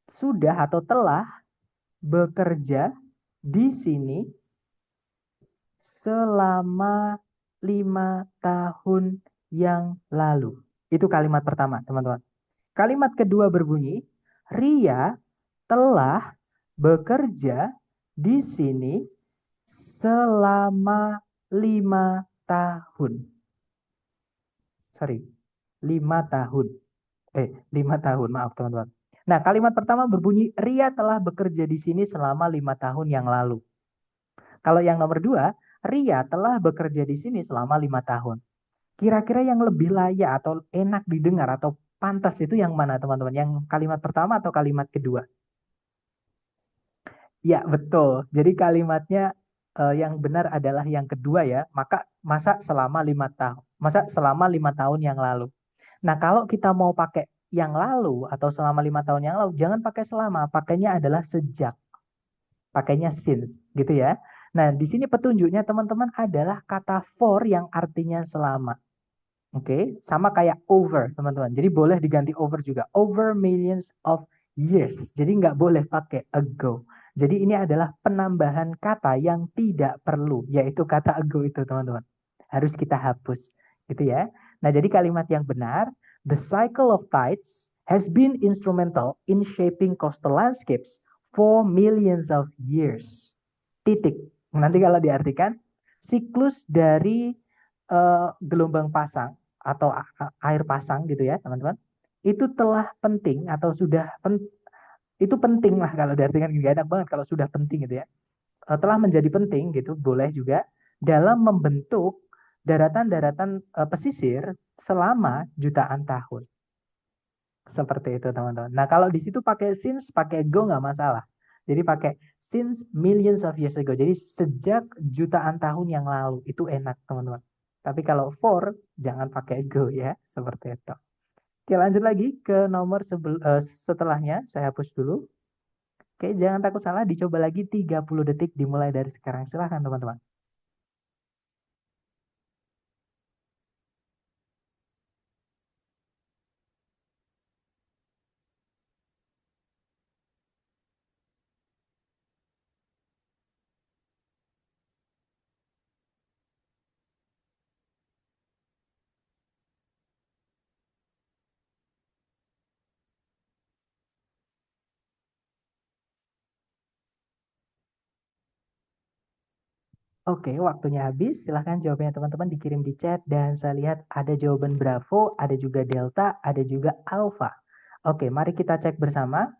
sudah atau telah bekerja di sini selama 5 tahun yang lalu. Itu kalimat pertama, teman-teman. Kalimat kedua berbunyi, Ria telah bekerja di sini selama 5 tahun. Sorry, 5 tahun. 5 tahun, maaf teman-teman. Nah, kalimat pertama berbunyi, Ria telah bekerja di sini selama 5 tahun yang lalu. Kalau yang nomor 2, Ria telah bekerja di sini selama 5 tahun. Kira-kira yang lebih layak atau enak didengar atau pantas itu yang mana teman-teman? Yang kalimat pertama atau kalimat kedua? Ya, betul. Jadi kalimatnya yang benar adalah yang kedua ya. Masa selama 5 tahun. Masa selama 5 tahun yang lalu. Nah, kalau kita mau pakai yang lalu atau selama 5 tahun yang lalu, jangan pakai selama, pakainya adalah sejak. Pakainya since, gitu ya. Nah, di sini petunjuknya teman-teman adalah kata for yang artinya selama. Oke, sama kayak over, teman-teman. Jadi boleh diganti over juga. Over millions of years. Jadi nggak boleh pakai ago. Jadi ini adalah penambahan kata yang tidak perlu, yaitu kata ago itu, teman-teman. Harus kita hapus, gitu ya. Nah, jadi kalimat yang benar, the cycle of tides has been instrumental in shaping coastal landscapes for millions of years. Titik. Nanti kalau diartikan, siklus dari gelombang pasang atau air pasang gitu ya teman-teman, itu telah penting atau sudah itu penting lah kalau diartikan, gak enak banget kalau sudah penting gitu ya, telah menjadi penting gitu, boleh juga dalam membentuk daratan-daratan pesisir selama jutaan tahun. Seperti itu teman-teman. Nah kalau di situ pakai since, pakai go nggak masalah. Jadi pakai since millions of years ago. Jadi sejak jutaan tahun yang lalu. Itu enak teman-teman. Tapi kalau for, jangan pakai go ya. Seperti itu. Oke lanjut lagi ke nomor setelahnya. Saya hapus dulu. Oke jangan takut salah. Dicoba lagi 30 detik dimulai dari sekarang. Silahkan teman-teman. Oke, waktunya habis. Silahkan jawabannya teman-teman dikirim di chat. Dan saya lihat ada jawaban Bravo, ada juga Delta, ada juga Alpha. Oke, mari kita cek bersama.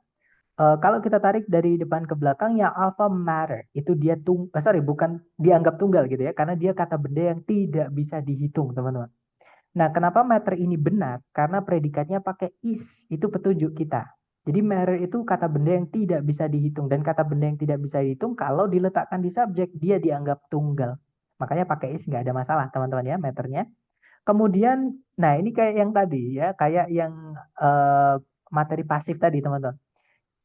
Kalau kita tarik dari depan ke belakang, yang alpha matter. Itu dia bukan dianggap tunggal gitu ya. Karena dia kata benda yang tidak bisa dihitung, teman-teman. Nah, kenapa matter ini benar? Karena predikatnya pakai is. Itu petunjuk kita. Jadi matter itu kata benda yang tidak bisa dihitung. Dan kata benda yang tidak bisa dihitung kalau diletakkan di subjek, dia dianggap tunggal. Makanya pakai is nggak ada masalah teman-teman ya matternya. Kemudian, nah ini kayak yang tadi ya. Kayak yang materi pasif tadi teman-teman.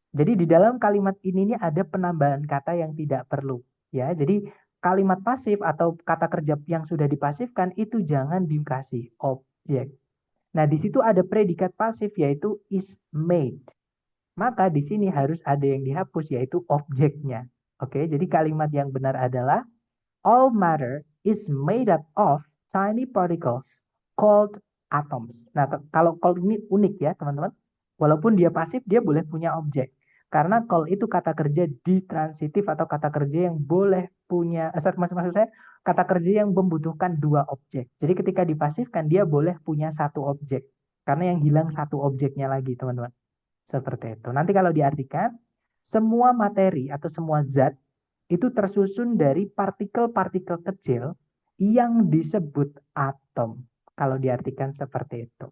Jadi di dalam kalimat ini nih ada penambahan kata yang tidak perlu. Ya, jadi kalimat pasif atau kata kerja yang sudah dipasifkan itu jangan dikasih objek. Nah, di situ ada predikat pasif yaitu is made. Maka di sini harus ada yang dihapus yaitu objeknya. Oke, jadi kalimat yang benar adalah all matter is made up of tiny particles called atoms. Nah, kalau called ini unik ya, teman-teman. Walaupun dia pasif, dia boleh punya objek. Karena call itu kata kerja ditransitif atau kata kerja yang boleh punya, maksud saya kata kerja yang membutuhkan dua objek. Jadi ketika dipasifkan dia boleh punya satu objek. Karena yang hilang satu objeknya lagi, teman-teman. Seperti itu. Nanti kalau diartikan, semua materi atau semua zat itu tersusun dari partikel-partikel kecil yang disebut atom. Kalau diartikan seperti itu.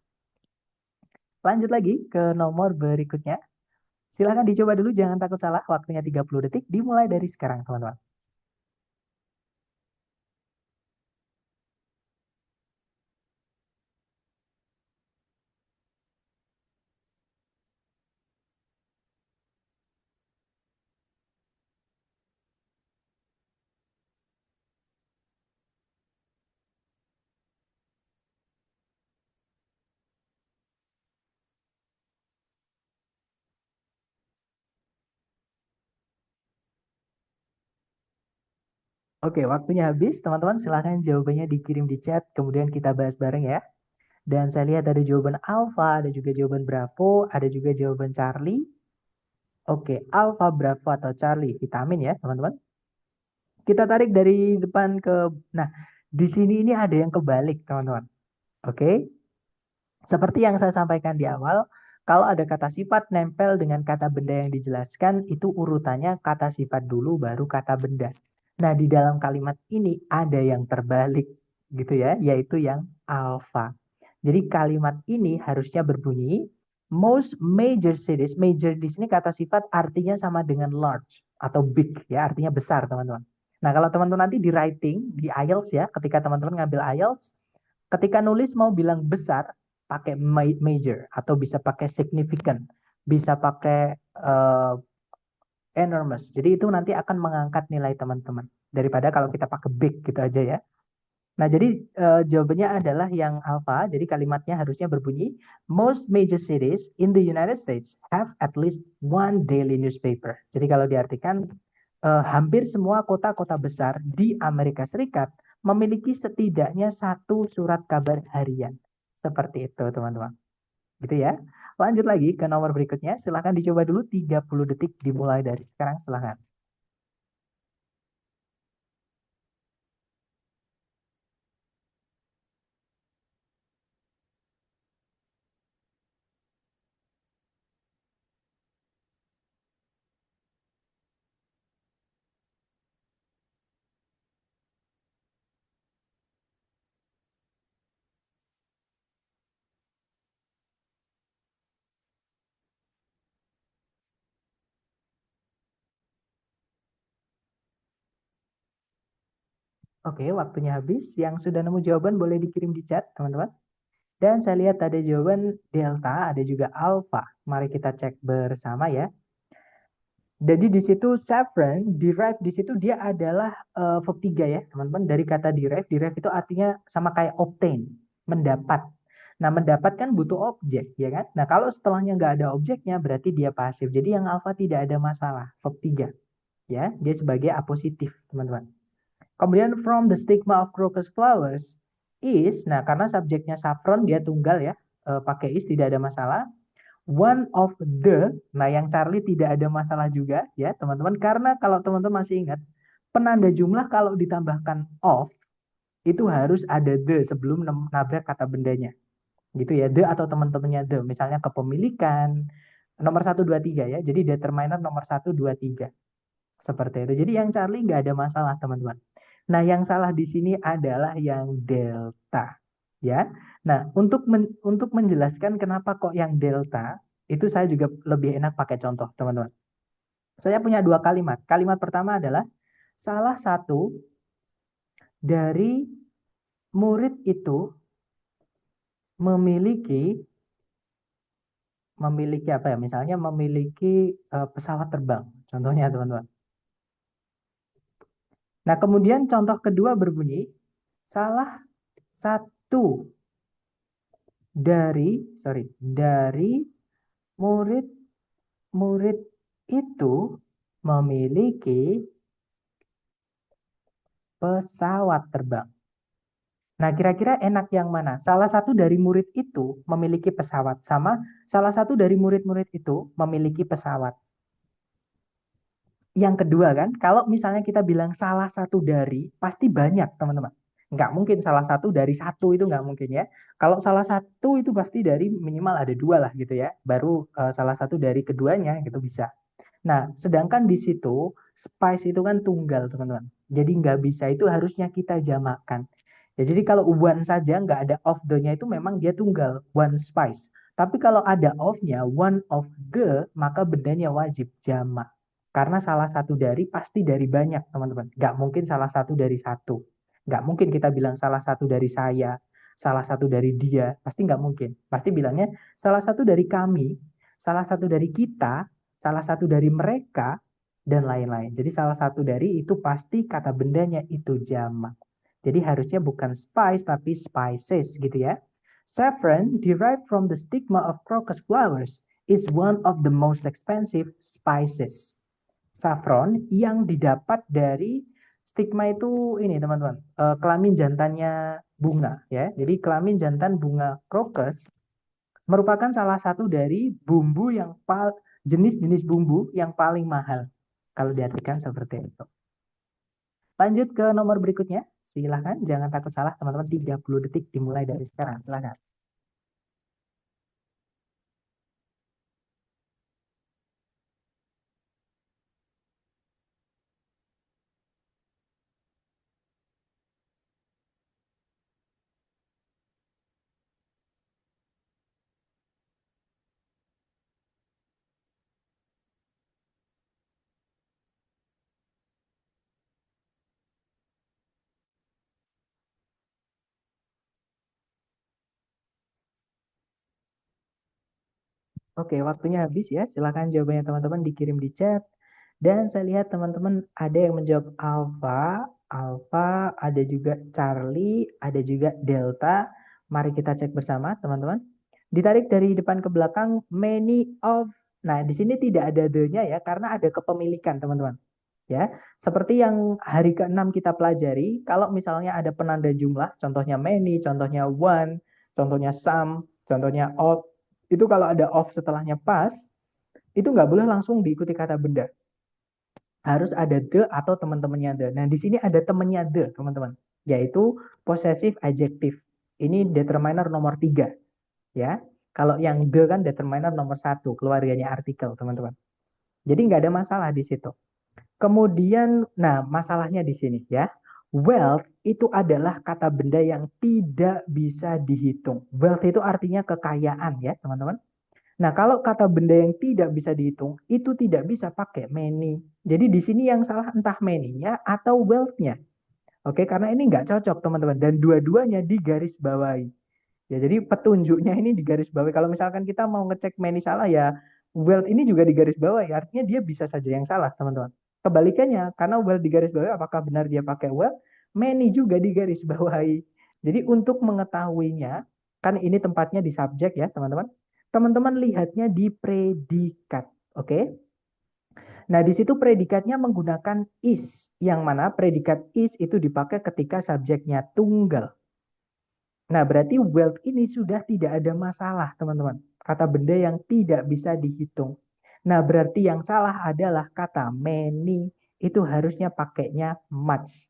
Lanjut lagi ke nomor berikutnya. Silahkan dicoba dulu, jangan takut salah. Waktunya 30 detik, dimulai dari sekarang, teman-teman. Oke, waktunya habis. Teman-teman silahkan jawabannya dikirim di chat, kemudian kita bahas bareng ya. Dan saya lihat ada jawaban Alpha, ada juga jawaban Bravo, ada juga jawaban Charlie. Oke, Alpha, Bravo, atau Charlie. Vitamin ya, teman-teman. Kita tarik dari depan ke... Nah, di sini ini ada yang kebalik, teman-teman. Oke. Seperti yang saya sampaikan di awal, kalau ada kata sifat nempel dengan kata benda yang dijelaskan, itu urutannya kata sifat dulu, baru kata benda. Nah, di dalam kalimat ini ada yang terbalik, gitu ya, yaitu yang alpha. Jadi kalimat ini harusnya berbunyi, most major cities, major di sini kata sifat artinya sama dengan large atau big, ya, artinya besar, teman-teman. Nah, kalau teman-teman nanti di writing, di IELTS ya, ketika teman-teman ngambil IELTS, ketika nulis mau bilang besar, pakai major, atau bisa pakai significant, bisa pakai enormous. Jadi itu nanti akan mengangkat nilai teman-teman. Daripada kalau kita pakai big gitu aja ya. Nah, jadi jawabannya adalah yang alpha. Jadi kalimatnya harusnya berbunyi, most major cities in the United States have at least one daily newspaper. Jadi kalau diartikan, hampir semua kota-kota besar di Amerika Serikat memiliki setidaknya satu surat kabar harian. Seperti itu, teman-teman. Gitu ya. Lanjut lagi ke nomor berikutnya. Silahkan dicoba dulu 30 detik dimulai dari sekarang. Silahkan. Oke, waktunya habis. Yang sudah nemu jawaban boleh dikirim di chat, teman-teman. Dan saya lihat ada jawaban delta, ada juga alpha. Mari kita cek bersama ya. Jadi di situ saffron, derive di situ dia adalah verb 3 ya, teman-teman. Dari kata derive, derive itu artinya sama kayak obtain, mendapat. Nah, mendapat kan butuh objek, ya kan? Nah, kalau setelahnya nggak ada objeknya, berarti dia pasif. Jadi yang alpha tidak ada masalah, verb 3. Ya, dia sebagai apositif, teman-teman. Kemudian from the stigma of crocus flowers is, nah karena subjeknya saffron dia tunggal ya, pakai is tidak ada masalah. One of the, nah yang Charlie tidak ada masalah juga ya teman-teman, karena kalau teman-teman masih ingat, penanda jumlah kalau ditambahkan of, itu harus ada the sebelum nabrak kata bendanya. Gitu ya, the atau teman-temannya the, misalnya kepemilikan, nomor 1, 2, 3 ya, jadi determiner nomor 1, 2, 3. Seperti itu. Jadi yang Charlie nggak ada masalah, teman-teman. Nah, yang salah di sini adalah yang delta, ya. Nah, untuk menjelaskan kenapa kok yang delta, itu saya juga lebih enak pakai contoh, teman-teman. Saya punya dua kalimat. Kalimat pertama adalah salah satu dari murid itu memiliki apa ya? Misalnya memiliki pesawat terbang, contohnya, teman-teman. Nah, kemudian contoh kedua berbunyi salah satu dari murid itu memiliki pesawat terbang. Nah, kira-kira enak yang mana? Salah satu dari murid itu memiliki pesawat sama salah satu dari murid-murid itu memiliki pesawat. Yang kedua kan, kalau misalnya kita bilang salah satu dari, pasti banyak, teman-teman. Nggak mungkin salah satu dari satu, itu nggak mungkin ya. Kalau salah satu itu pasti dari minimal ada dua lah gitu ya. Baru salah satu dari keduanya gitu bisa. Nah, sedangkan di situ spice itu kan tunggal, teman-teman. Jadi nggak bisa, itu harusnya kita jamakkan. Ya, jadi kalau one saja nggak ada of the-nya itu memang dia tunggal, one spice. Tapi kalau ada of-nya, one of the, maka bendanya wajib jamak. Karena salah satu dari pasti dari banyak, teman-teman. Nggak mungkin salah satu dari satu. Nggak mungkin kita bilang salah satu dari saya, salah satu dari dia. Pasti nggak mungkin. Pasti bilangnya salah satu dari kami, salah satu dari kita, salah satu dari mereka, dan lain-lain. Jadi salah satu dari itu pasti kata bendanya itu jamak. Jadi harusnya bukan spice tapi spices gitu ya. Saffron derived from the stigma of crocus flowers is one of the most expensive spices. Saffron yang didapat dari stigma itu ini teman-teman, kelamin jantannya bunga ya. Jadi kelamin jantan bunga crocus merupakan salah satu dari bumbu yang jenis-jenis bumbu yang paling mahal kalau diartikan seperti itu. Lanjut ke nomor berikutnya. Silahkan, jangan takut salah teman-teman. 30 detik dimulai dari sekarang. Silahkan. Oke, waktunya habis ya. Silahkan jawabannya teman-teman dikirim di chat. Dan saya lihat teman-teman ada yang menjawab Alpha, Alpha, ada juga Charlie, ada juga Delta. Mari kita cek bersama teman-teman. Ditarik dari depan ke belakang, many of. Nah, di sini tidak ada the-nya ya, karena ada kepemilikan teman-teman. Ya, seperti yang hari ke-6 kita pelajari, kalau misalnya ada penanda jumlah, contohnya many, contohnya one, contohnya some, contohnya of, itu kalau ada of setelahnya pas, itu nggak boleh langsung diikuti kata benda. Harus ada the atau teman-temannya the. Nah, di sini ada temannya the, teman-teman, yaitu possessive adjective. Ini determiner nomor 3, ya. Kalau yang the kan determiner nomor 1, keluarganya artikel, teman-teman. Jadi nggak ada masalah di situ. Kemudian, nah masalahnya di sini ya. Wealth itu adalah kata benda yang tidak bisa dihitung. Wealth itu artinya kekayaan ya teman-teman. Nah kalau kata benda yang tidak bisa dihitung itu tidak bisa pakai many. Jadi di sini yang salah entah many-nya atau wealth-nya. Oke, karena ini nggak cocok teman-teman. Dan dua-duanya digaris bawahi. Ya, jadi petunjuknya ini di garis bawah. Kalau misalkan kita mau ngecek many salah ya, wealth ini juga di garis bawah ya. Artinya dia bisa saja yang salah, teman-teman. Kebalikannya, karena wealth di garis bawah, apakah benar dia pakai wealth? Many juga di garis bawahi. Jadi untuk mengetahuinya, kan ini tempatnya di subjek ya, teman-teman. Teman-teman lihatnya di predikat, oke? Nah, di situ predikatnya menggunakan is, yang mana predikat is itu dipakai ketika subjeknya tunggal. Nah, berarti wealth ini sudah tidak ada masalah, teman-teman. Kata benda yang tidak bisa dihitung. Nah, berarti yang salah adalah kata many. Itu harusnya pakainya much.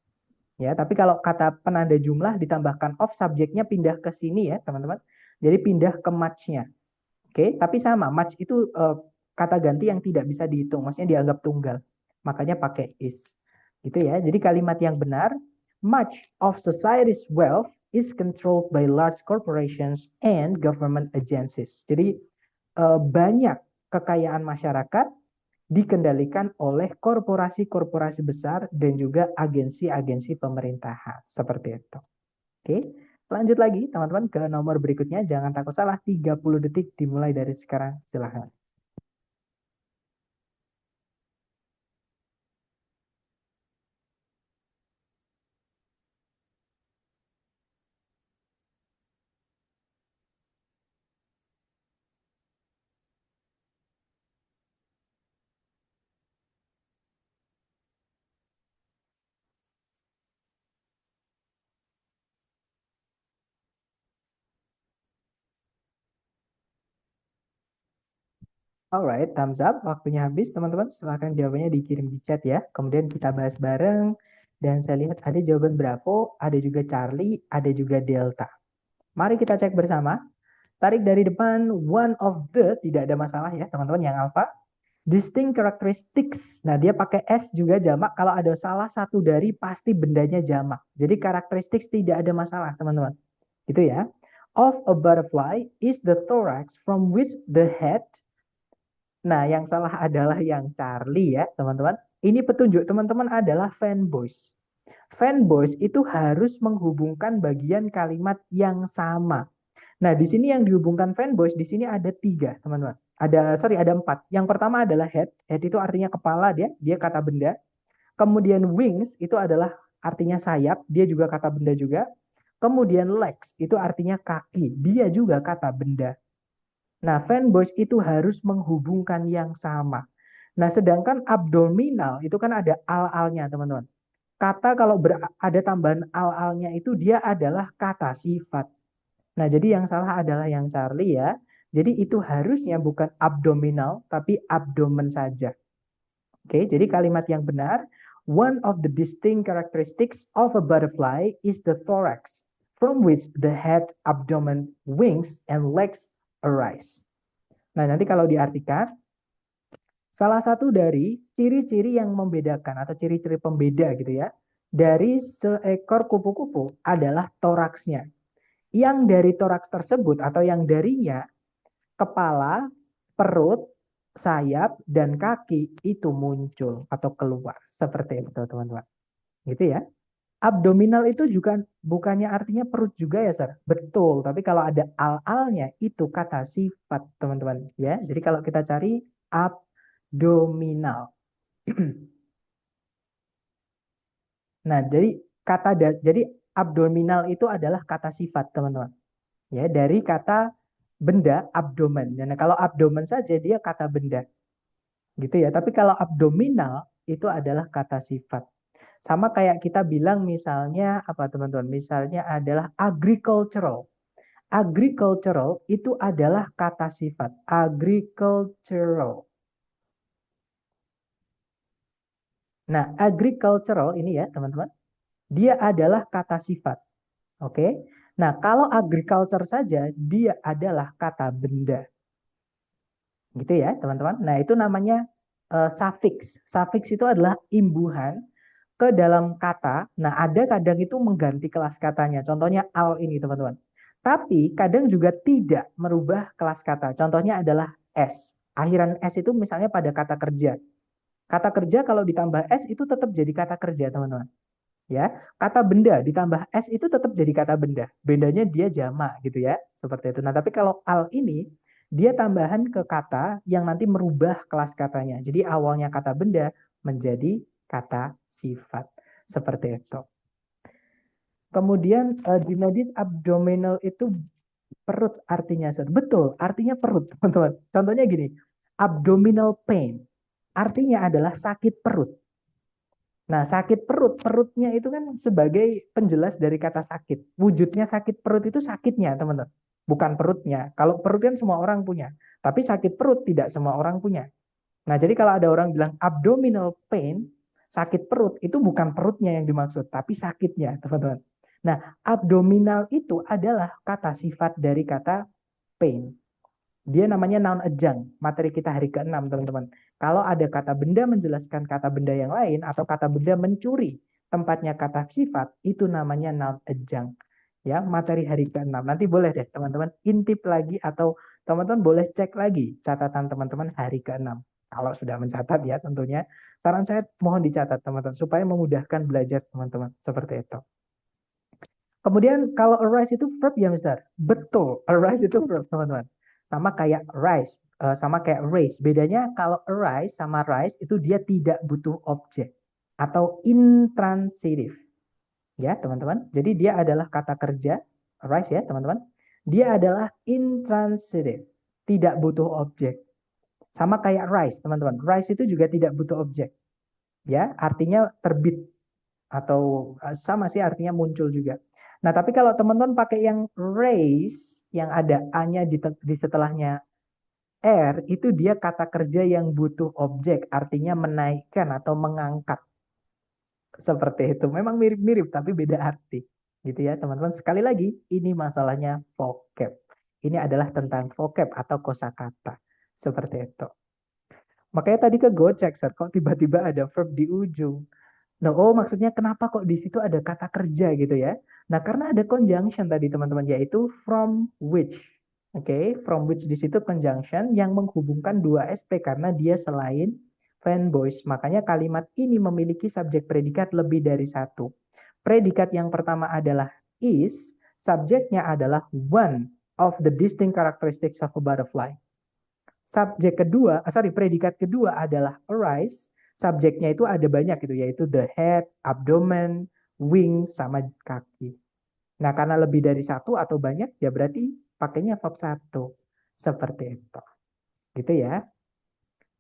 Ya, tapi kalau kata penanda jumlah ditambahkan of, subjeknya pindah ke sini ya, teman-teman. Jadi pindah ke much-nya. Oke, tapi sama, much itu kata ganti yang tidak bisa dihitung, maksudnya dianggap tunggal. Makanya pakai is. Gitu ya. Jadi kalimat yang benar, much of society's wealth is controlled by large corporations and government agencies. Jadi banyak kekayaan masyarakat dikendalikan oleh korporasi-korporasi besar dan juga agensi-agensi pemerintahan. Seperti itu. Oke, lanjut lagi teman-teman ke nomor berikutnya. Jangan takut salah, 30 detik dimulai dari sekarang. Silahkan. Alright, thumbs up. Waktunya habis, teman-teman. Silahkan jawabannya dikirim di chat ya. Kemudian kita bahas bareng. Dan saya lihat ada jawaban Bravo, ada juga Charlie, ada juga Delta. Mari kita cek bersama. Tarik dari depan, one of the, tidak ada masalah ya teman-teman yang alpha. Distinct characteristics, nah dia pakai S juga jamak, kalau ada salah satu dari pasti bendanya jamak. Jadi characteristics tidak ada masalah teman-teman. Gitu ya. Of a butterfly is the thorax from which the head. Nah yang salah adalah yang Charlie ya teman-teman. Ini petunjuk teman-teman adalah fanboys. Fanboys itu harus menghubungkan bagian kalimat yang sama. Nah, di sini yang dihubungkan fanboys, di sini ada 3, teman-teman. Ada 4. Yang pertama adalah head. Head itu artinya kepala dia kata benda. Kemudian wings itu adalah artinya sayap, dia juga kata benda juga. Kemudian legs itu artinya kaki, dia juga kata benda. Nah, fanboys itu harus menghubungkan yang sama. Nah, sedangkan abdominal itu kan ada al-alnya, teman-teman. Kata kalau ada tambahan al-alnya itu dia adalah kata sifat. Nah, jadi yang salah adalah yang Charlie ya. Jadi itu harusnya bukan abdominal, tapi abdomen saja. Oke, jadi kalimat yang benar, one of the distinct characteristics of a butterfly is the thorax, from which the head, abdomen, wings, and legs arise. Nah, nanti kalau diartikan, salah satu dari ciri-ciri yang membedakan atau ciri-ciri pembeda gitu ya, dari seekor kupu-kupu adalah toraksnya. Yang dari toraks tersebut atau yang darinya kepala, perut, sayap, dan kaki itu muncul atau keluar. Seperti itu teman-teman. Gitu ya. Abdominal itu juga bukannya artinya perut juga ya, Sir? Betul, tapi kalau ada al-alnya itu kata sifat, teman-teman. Ya, jadi kalau kita cari abdominal. Nah, jadi abdominal itu adalah kata sifat, teman-teman. Ya, dari kata benda abdomen. Dan kalau abdomen saja dia kata benda. Gitu ya. Tapi kalau abdominal itu adalah kata sifat. Sama kayak kita bilang misalnya apa teman-teman? Misalnya adalah agricultural. Agricultural itu adalah kata sifat. Agricultural. Nah, agricultural ini ya teman-teman. Dia adalah kata sifat. Oke. Nah, kalau agriculture saja dia adalah kata benda. Gitu ya teman-teman. Nah itu namanya suffix. Suffix itu adalah imbuhan ke dalam kata. Nah ada kadang itu mengganti kelas katanya. Contohnya al ini teman-teman. Tapi kadang juga tidak merubah kelas kata. Contohnya adalah s. Akhiran s itu misalnya pada kata kerja. Kata kerja kalau ditambah s itu tetap jadi kata kerja teman-teman. Ya, kata benda ditambah s itu tetap jadi kata benda. Bendanya dia jamak gitu ya, seperti itu. Nah, tapi kalau al ini dia tambahan ke kata yang nanti merubah kelas katanya. Jadi awalnya kata benda menjadi kata sifat. Seperti itu. Kemudian di medis abdominal itu perut artinya. Betul, artinya perut, teman-teman. Contohnya gini, abdominal pain artinya adalah sakit perut. Nah, sakit perut, perutnya itu kan sebagai penjelas dari kata sakit. Wujudnya sakit perut itu sakitnya, teman-teman. Bukan perutnya. Kalau perut kan semua orang punya. Tapi sakit perut tidak semua orang punya. Nah, jadi kalau ada orang bilang abdominal pain, sakit perut, itu bukan perutnya yang dimaksud, tapi sakitnya, teman-teman. Nah, abdominal itu adalah kata sifat dari kata pain. Dia namanya noun adjunct, materi kita hari ke-6, teman-teman. Kalau ada kata benda menjelaskan kata benda yang lain atau kata benda mencuri tempatnya kata sifat, itu namanya noun adjunct. Ya, materi hari ke-6. Nanti boleh deh teman-teman intip lagi atau teman-teman boleh cek lagi catatan teman-teman hari ke-6. Kalau sudah mencatat ya tentunya. Saran saya mohon dicatat teman-teman supaya memudahkan belajar teman-teman. Seperti itu. Kemudian kalau arise itu verb ya Mister? Betul, arise itu verb teman-teman. Sama kayak rise, sama kayak raise. Bedanya kalau arise sama rise itu dia tidak butuh objek atau intransitif. Ya teman-teman, jadi dia adalah kata kerja, arise ya teman-teman. Dia adalah intransitif, tidak butuh objek. Sama kayak rise teman-teman, rise itu juga tidak butuh objek. Ya, artinya terbit atau sama sih artinya muncul juga. Nah, tapi kalau teman-teman pakai yang raise, yang ada A-nya di setelahnya R, itu dia kata kerja yang butuh objek, artinya menaikkan atau mengangkat. Seperti itu. Memang mirip-mirip tapi beda arti. Gitu ya, teman-teman. Sekali lagi, ini masalahnya vocab. Ini adalah tentang vocab atau kosakata. Seperti itu. Makanya tadi kegocek, Sir, kok tiba-tiba ada verb di ujung. Nah, oh maksudnya kenapa kok di situ ada kata kerja gitu ya? Nah, karena ada conjunction tadi teman-teman, yaitu from which. Oke, from which di situ conjunction yang menghubungkan dua SP karena dia selain fanboys. Makanya kalimat ini memiliki subjek predikat lebih dari satu. Predikat yang pertama adalah is, subjeknya adalah one of the distinct characteristics of a butterfly. Predikat kedua adalah arise. Subjeknya itu ada banyak gitu, yaitu the head, abdomen, wing, sama kaki. Nah, karena lebih dari satu atau banyak, ya berarti pakainya verb satu. Seperti itu. Gitu ya.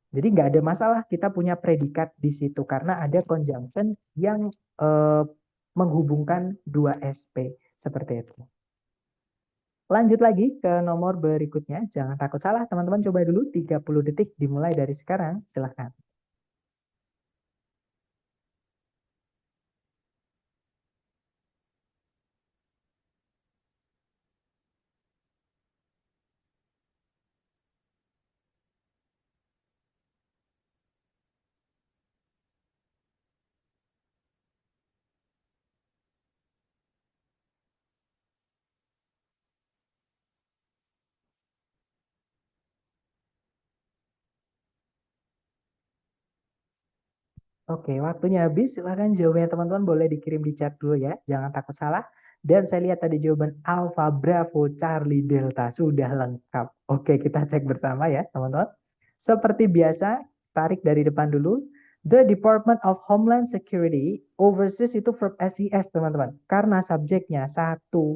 Jadi nggak ada masalah kita punya predikat di situ, karena ada conjunction yang menghubungkan dua SP. Seperti itu. Lanjut lagi ke nomor berikutnya. Jangan takut salah, teman-teman. Coba dulu 30 detik dimulai dari sekarang. Silahkan. Oke, waktunya habis. Silahkan jawabannya teman-teman boleh dikirim di chat dulu ya. Jangan takut salah. Dan saya lihat tadi jawaban Alpha, Bravo, Charlie, Delta sudah lengkap. Oke, kita cek bersama ya teman-teman. Seperti biasa, tarik dari depan dulu. The Department of Homeland Security oversees itu verb SES teman-teman. Karena subjeknya satu.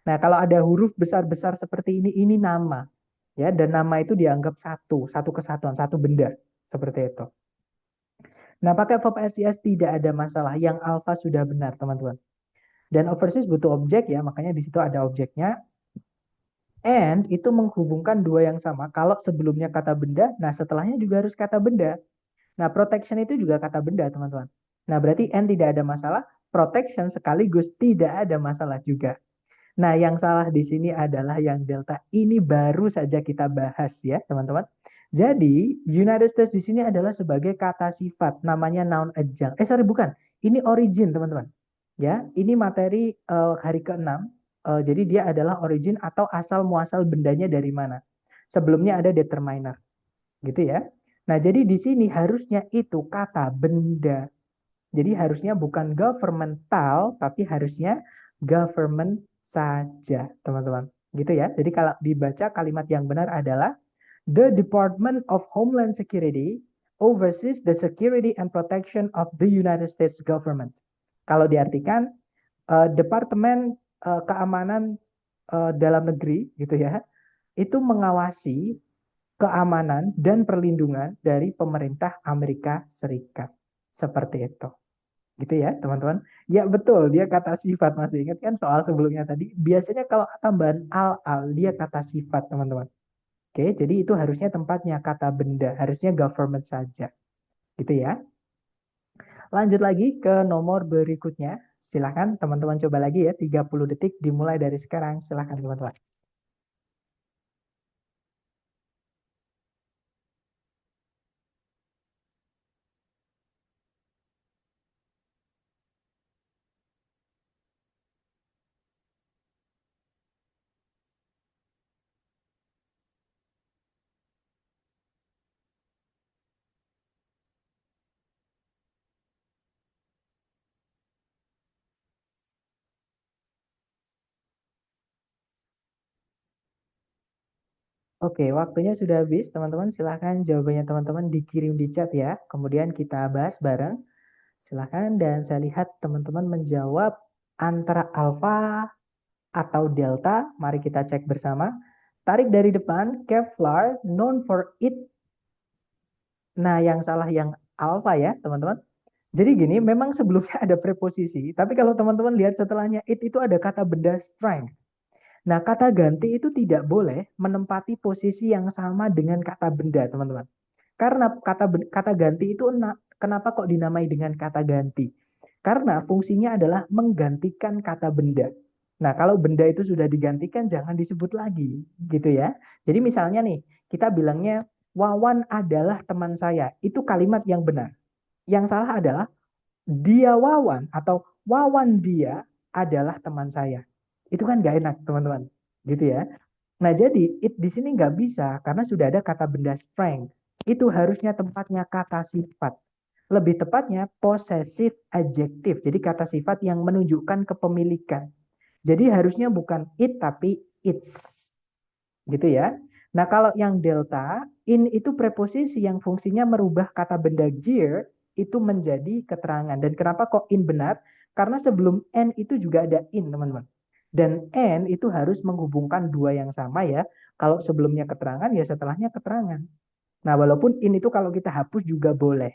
Nah, kalau ada huruf besar-besar seperti ini nama. Ya, dan nama itu dianggap satu kesatuan, satu benda. Seperti itu. Nah, pakai verb SES tidak ada masalah. Yang alpha sudah benar, teman-teman. Dan overseas butuh objek ya, makanya di situ ada objeknya. And itu menghubungkan dua yang sama. Kalau sebelumnya kata benda, nah setelahnya juga harus kata benda. Nah, protection itu juga kata benda, teman-teman. Nah, berarti and tidak ada masalah. Protection sekaligus tidak ada masalah juga. Nah, yang salah di sini adalah yang delta. Ini baru saja kita bahas ya, teman-teman. Jadi, United States di sini adalah sebagai kata sifat, namanya noun adjunct. Bukan. Ini origin, teman-teman. Ya, ini materi hari ke-6. Jadi dia adalah origin atau asal muasal bendanya dari mana. Sebelumnya ada determiner. Gitu ya. Nah, jadi di sini harusnya itu kata benda. Jadi harusnya bukan governmental, tapi harusnya government saja, teman-teman. Gitu ya. Jadi kalau dibaca kalimat yang benar adalah The Department of Homeland Security oversees the security and protection of the United States government. Kalau diartikan Departemen Keamanan Dalam Negeri gitu ya, itu mengawasi keamanan dan perlindungan dari pemerintah Amerika Serikat. Seperti itu. Gitu ya, teman-teman. Ya betul, dia kata sifat. Masih ingat kan soal sebelumnya tadi? Biasanya kalau tambahan al, dia kata sifat, teman-teman. Oke, jadi itu harusnya tempatnya kata benda, harusnya government saja. Gitu ya. Lanjut lagi ke nomor berikutnya. Silahkan teman-teman coba lagi ya, 30 detik dimulai dari sekarang. Silahkan teman-teman. Oke, waktunya sudah habis, teman-teman. Silahkan jawabannya teman-teman dikirim di chat ya. Kemudian kita bahas bareng. Silahkan, dan saya lihat teman-teman menjawab antara alfa atau delta. Mari kita cek bersama. Tarik dari depan, Kevlar, known for it. Nah, yang salah yang alfa ya, teman-teman. Jadi gini, memang sebelumnya ada preposisi, tapi kalau teman-teman lihat setelahnya it itu ada kata benda strength. Nah, kata ganti itu tidak boleh menempati posisi yang sama dengan kata benda, teman-teman. Karena kata ganti itu kenapa kok dinamai dengan kata ganti? Karena fungsinya adalah menggantikan kata benda. Nah, kalau benda itu sudah digantikan, jangan disebut lagi, gitu ya. Jadi misalnya nih, kita bilangnya, Wawan adalah teman saya. Itu kalimat yang benar. Yang salah adalah, dia Wawan atau Wawan dia adalah teman saya. Itu kan gak enak, teman-teman. Gitu ya. Nah, jadi it di sini nggak bisa karena sudah ada kata benda strength. Itu harusnya tempatnya kata sifat. Lebih tepatnya possessive adjective. Jadi kata sifat yang menunjukkan kepemilikan. Jadi harusnya bukan it tapi it's. Gitu ya. Nah, kalau yang delta, in itu preposisi yang fungsinya merubah kata benda gear itu menjadi keterangan. Dan kenapa kok in benar? Karena sebelum n itu juga ada in, teman-teman. Dan n itu harus menghubungkan dua yang sama ya. Kalau sebelumnya keterangan, ya setelahnya keterangan. Nah, walaupun in itu kalau kita hapus juga boleh.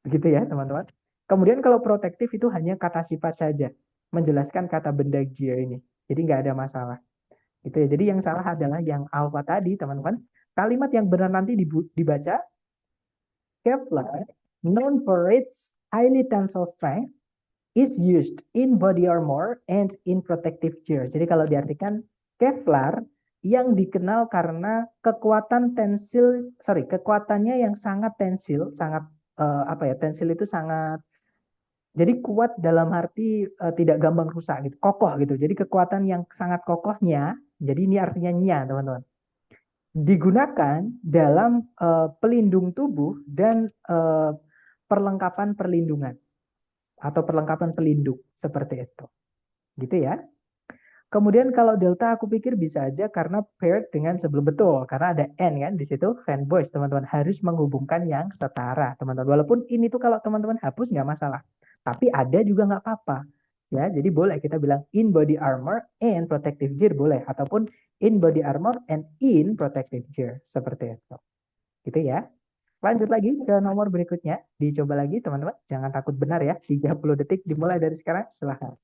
Begitu ya, teman-teman. Kemudian kalau protektif itu hanya kata sifat saja. Menjelaskan kata benda gear ini. Jadi nggak ada masalah. Gitu ya. Jadi yang salah adalah yang alpha tadi, teman-teman. Kalimat yang benar nanti dibaca, Kevlar, known for its highly tensile strength, is used in body armor and in protective gear. Jadi kalau diartikan Kevlar yang dikenal karena kekuatannya yang sangat tensil, sangat tensil itu sangat jadi kuat dalam arti tidak gampang rusak gitu, kokoh gitu. Jadi kekuatan yang sangat kokohnya, jadi ini artinya nya, teman-teman. Digunakan dalam pelindung tubuh dan perlengkapan perlindungan atau perlengkapan pelindung seperti itu. Gitu ya. Kemudian kalau delta aku pikir bisa aja karena paired dengan sebelum betul karena ada n kan di situ fanboys teman-teman harus menghubungkan yang setara teman-teman. Walaupun ini tuh kalau teman-teman hapus nggak masalah, tapi ada juga nggak apa-apa ya. Jadi boleh kita bilang in body armor and protective gear boleh ataupun in body armor and in protective gear seperti itu. Gitu ya. Lanjut lagi ke nomor berikutnya. Dicoba lagi teman-teman. Jangan takut benar ya. 30 detik dimulai dari sekarang. Silahkan.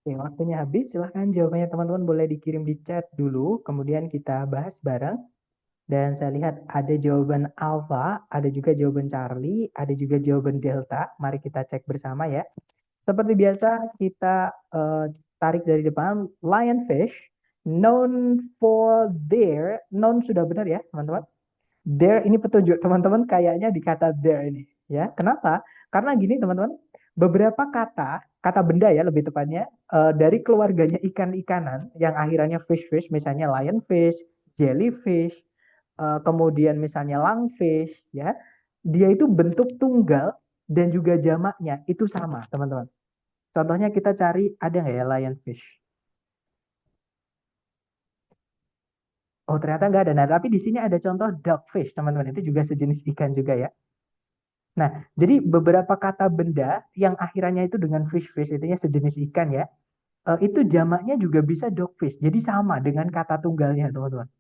Oke, waktunya habis. Silahkan jawabannya teman-teman boleh dikirim di chat dulu. Kemudian kita bahas bareng. Dan saya lihat ada jawaban Alpha, ada juga jawaban Charlie, ada juga jawaban Delta. Mari kita cek bersama ya. Seperti biasa kita tarik dari depan. Lionfish, known for their, known sudah benar ya teman-teman. There ini petunjuk teman-teman kayaknya di kata there ini ya. Kenapa? Karena gini teman-teman, beberapa kata benda ya lebih tepatnya dari keluarganya ikan-ikanan yang akhirannya fish, misalnya lionfish, jellyfish, kemudian misalnya lungfish ya. Dia itu bentuk tunggal dan juga jamaknya itu sama, teman-teman. Contohnya kita cari ada nggak ya lionfish? Oh, ternyata nggak ada. Nah, tapi di sini ada contoh dogfish, teman-teman. Itu juga sejenis ikan juga ya. Nah, jadi beberapa kata benda yang akhirannya itu dengan fish, itunya sejenis ikan ya. Itu jamaknya juga bisa dogfish. Jadi sama dengan kata tunggalnya, teman-teman.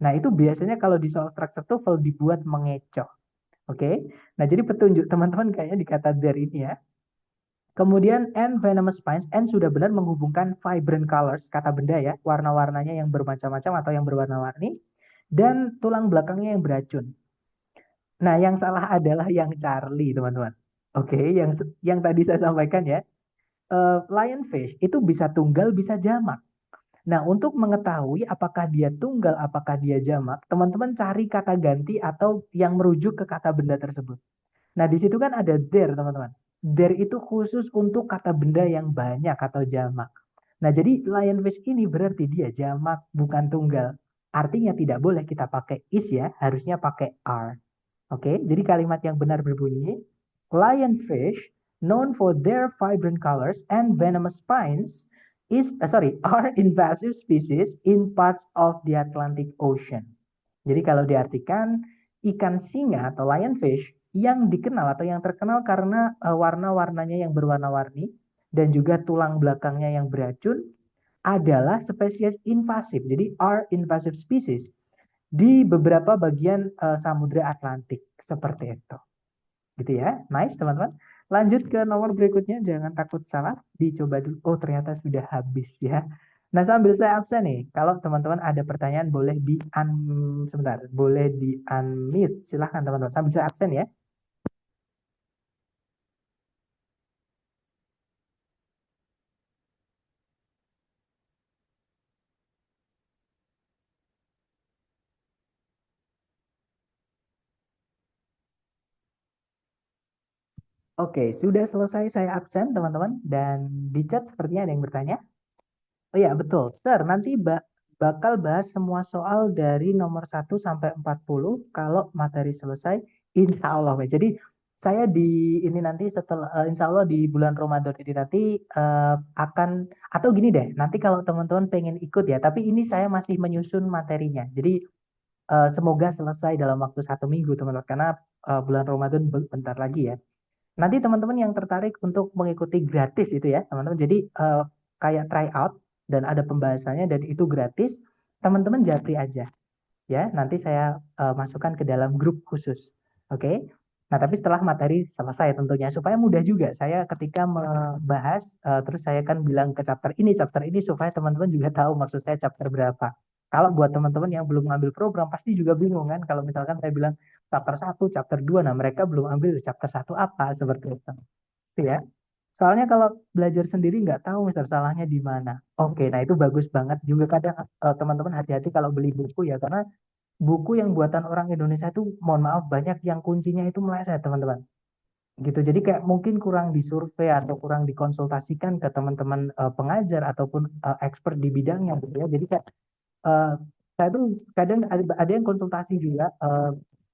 Nah, itu biasanya kalau di soal structure TOEFL dibuat mengecoh. Oke. Nah, jadi petunjuk teman-teman kayaknya di kata there ini ya. Kemudian and venomous spines, and sudah benar menghubungkan vibrant colors, kata benda ya, warna-warnanya yang bermacam-macam atau yang berwarna-warni, dan tulang belakangnya yang beracun. Nah, yang salah adalah yang Charlie, teman-teman. Oke, yang tadi saya sampaikan ya, lionfish itu bisa tunggal, bisa jamak. Nah, untuk mengetahui apakah dia tunggal, apakah dia jamak, teman-teman cari kata ganti atau yang merujuk ke kata benda tersebut. Nah, di situ kan ada there, teman-teman. There itu khusus untuk kata benda yang banyak atau jamak. Nah, jadi lionfish ini berarti dia jamak, bukan tunggal. Artinya tidak boleh kita pakai is ya, harusnya pakai are. Oke, jadi kalimat yang benar berbunyi, lionfish, known for their vibrant colors and venomous spines, are invasive species in parts of the Atlantic Ocean. Jadi kalau diartikan, ikan singa atau lionfish yang dikenal atau yang terkenal karena warna-warnanya yang berwarna-warni dan juga tulang belakangnya yang beracun adalah spesies invasif. Jadi are invasive species di beberapa bagian Samudra Atlantik seperti itu. Gitu ya. Nice, teman-teman. Lanjut ke nomor berikutnya, jangan takut salah, dicoba dulu. Oh, ternyata sudah habis ya. Nah, sambil saya absen nih, kalau teman-teman ada pertanyaan boleh sebentar, boleh di unmute. Silahkan teman-teman, sambil saya absen ya. Oke, sudah selesai saya absen teman-teman dan di chat sepertinya ada yang bertanya. Oh iya, betul. Sir, nanti bakal bahas semua soal dari nomor 1 sampai 40 kalau materi selesai, insya Allah. Jadi saya di ini nanti setelah insya Allah di bulan Ramadan ini nanti akan atau gini deh, nanti kalau teman-teman pengen ikut ya, tapi ini saya masih menyusun materinya. Jadi semoga selesai dalam waktu 1 minggu teman-teman, karena bulan Ramadan bentar lagi ya. Nanti teman-teman yang tertarik untuk mengikuti gratis itu ya, teman-teman. Jadi kayak try out dan ada pembahasannya dan itu gratis. Teman-teman japri aja ya. Nanti saya masukkan ke dalam grup khusus. Oke. Nah, tapi setelah materi selesai tentunya supaya mudah juga saya ketika membahas terus saya kan bilang ke chapter ini supaya teman-teman juga tahu maksud saya chapter berapa. Kalau buat teman-teman yang belum ngambil program pasti juga bingung kan kalau misalkan saya bilang chapter 1, chapter 2, nah mereka belum ambil chapter 1 apa seperti itu. Itu ya. Soalnya kalau belajar sendiri nggak tahu misal salahnya di mana. Oke, nah itu bagus banget juga kadang teman-teman hati-hati kalau beli buku ya karena buku yang buatan orang Indonesia itu mohon maaf banyak yang kuncinya itu meleset teman-teman gitu jadi kayak mungkin kurang disurvei atau kurang dikonsultasikan ke teman-teman pengajar ataupun expert di bidangnya gitu ya jadi kayak eh, saya tuh kadang ada yang konsultasi juga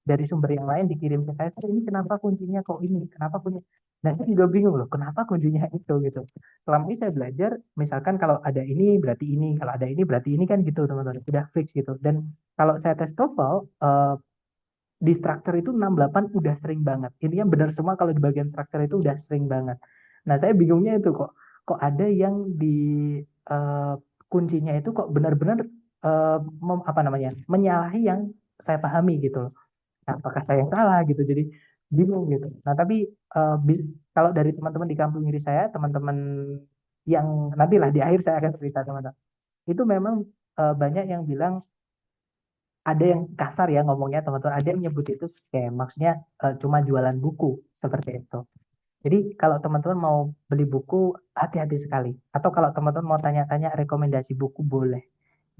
dari sumber yang lain dikirim ke saya, "Sir, ini kenapa kuncinya kok ini? Kenapa kuncinya?" Nah, saya juga bingung loh, kenapa kuncinya itu gitu. Selama ini saya belajar, misalkan kalau ada ini berarti ini, kalau ada ini berarti ini kan gitu teman-teman, sudah fix gitu. Dan kalau saya tes TOEFL, di structure itu 68 udah sering banget. Intinya benar semua kalau di bagian structure itu udah sering banget. Nah, saya bingungnya itu kok ada yang di eh, kuncinya itu kok benar-benar apa namanya? Menyalahi yang saya pahami gitu loh. Nah, apakah saya yang salah gitu. Jadi bingung gitu. Nah, tapi kalau dari teman-teman di kampung kiri saya, teman-teman yang nantilah di akhir saya akan cerita teman-teman. Itu memang banyak yang bilang ada yang kasar ya ngomongnya teman-teman, ada yang nyebut itu scam, maksudnya cuma jualan buku seperti itu. Jadi kalau teman-teman mau beli buku hati-hati sekali. Atau kalau teman-teman mau tanya-tanya rekomendasi buku boleh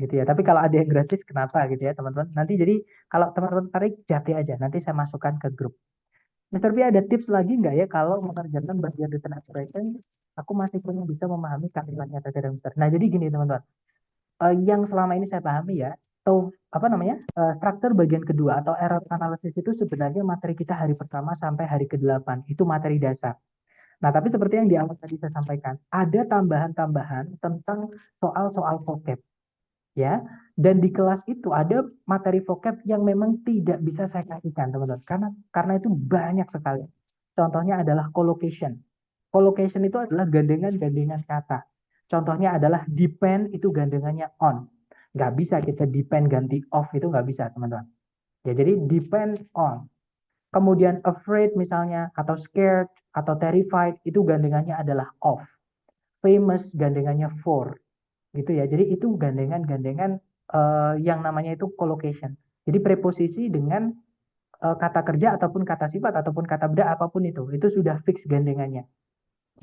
gitu ya. Tapi kalau ada yang gratis kenapa gitu ya teman-teman. Nanti jadi kalau teman-teman tarik japri aja. Nanti saya masukkan ke grup. Mister P ada tips lagi nggak ya kalau mengerjakan bagian written expression? Aku masih belum bisa memahami kalimatnya terkadang Mister. Nah jadi gini teman-teman yang selama ini saya pahami ya, atau apa namanya, struktur bagian kedua atau error analysis itu sebenarnya materi kita hari pertama sampai hari ke-8, itu materi dasar. Nah, tapi seperti yang di awal tadi saya sampaikan, ada tambahan-tambahan tentang soal-soal vocab, ya. Dan di kelas itu ada materi vocab yang memang tidak bisa saya kasihkan, teman-teman, karena itu banyak sekali. Contohnya adalah collocation. Collocation itu adalah gandengan-gandengan kata. Contohnya adalah depend itu gandengannya on. Nggak bisa kita depend ganti off itu nggak bisa teman-teman. Ya jadi depend on. Kemudian afraid misalnya atau scared atau terrified itu gandengannya adalah off. Famous gandengannya for. Gitu ya. Jadi itu gandengan-gandengan yang namanya itu collocation. Jadi preposisi dengan kata kerja ataupun kata sifat ataupun kata benda apapun itu sudah fix gandengannya.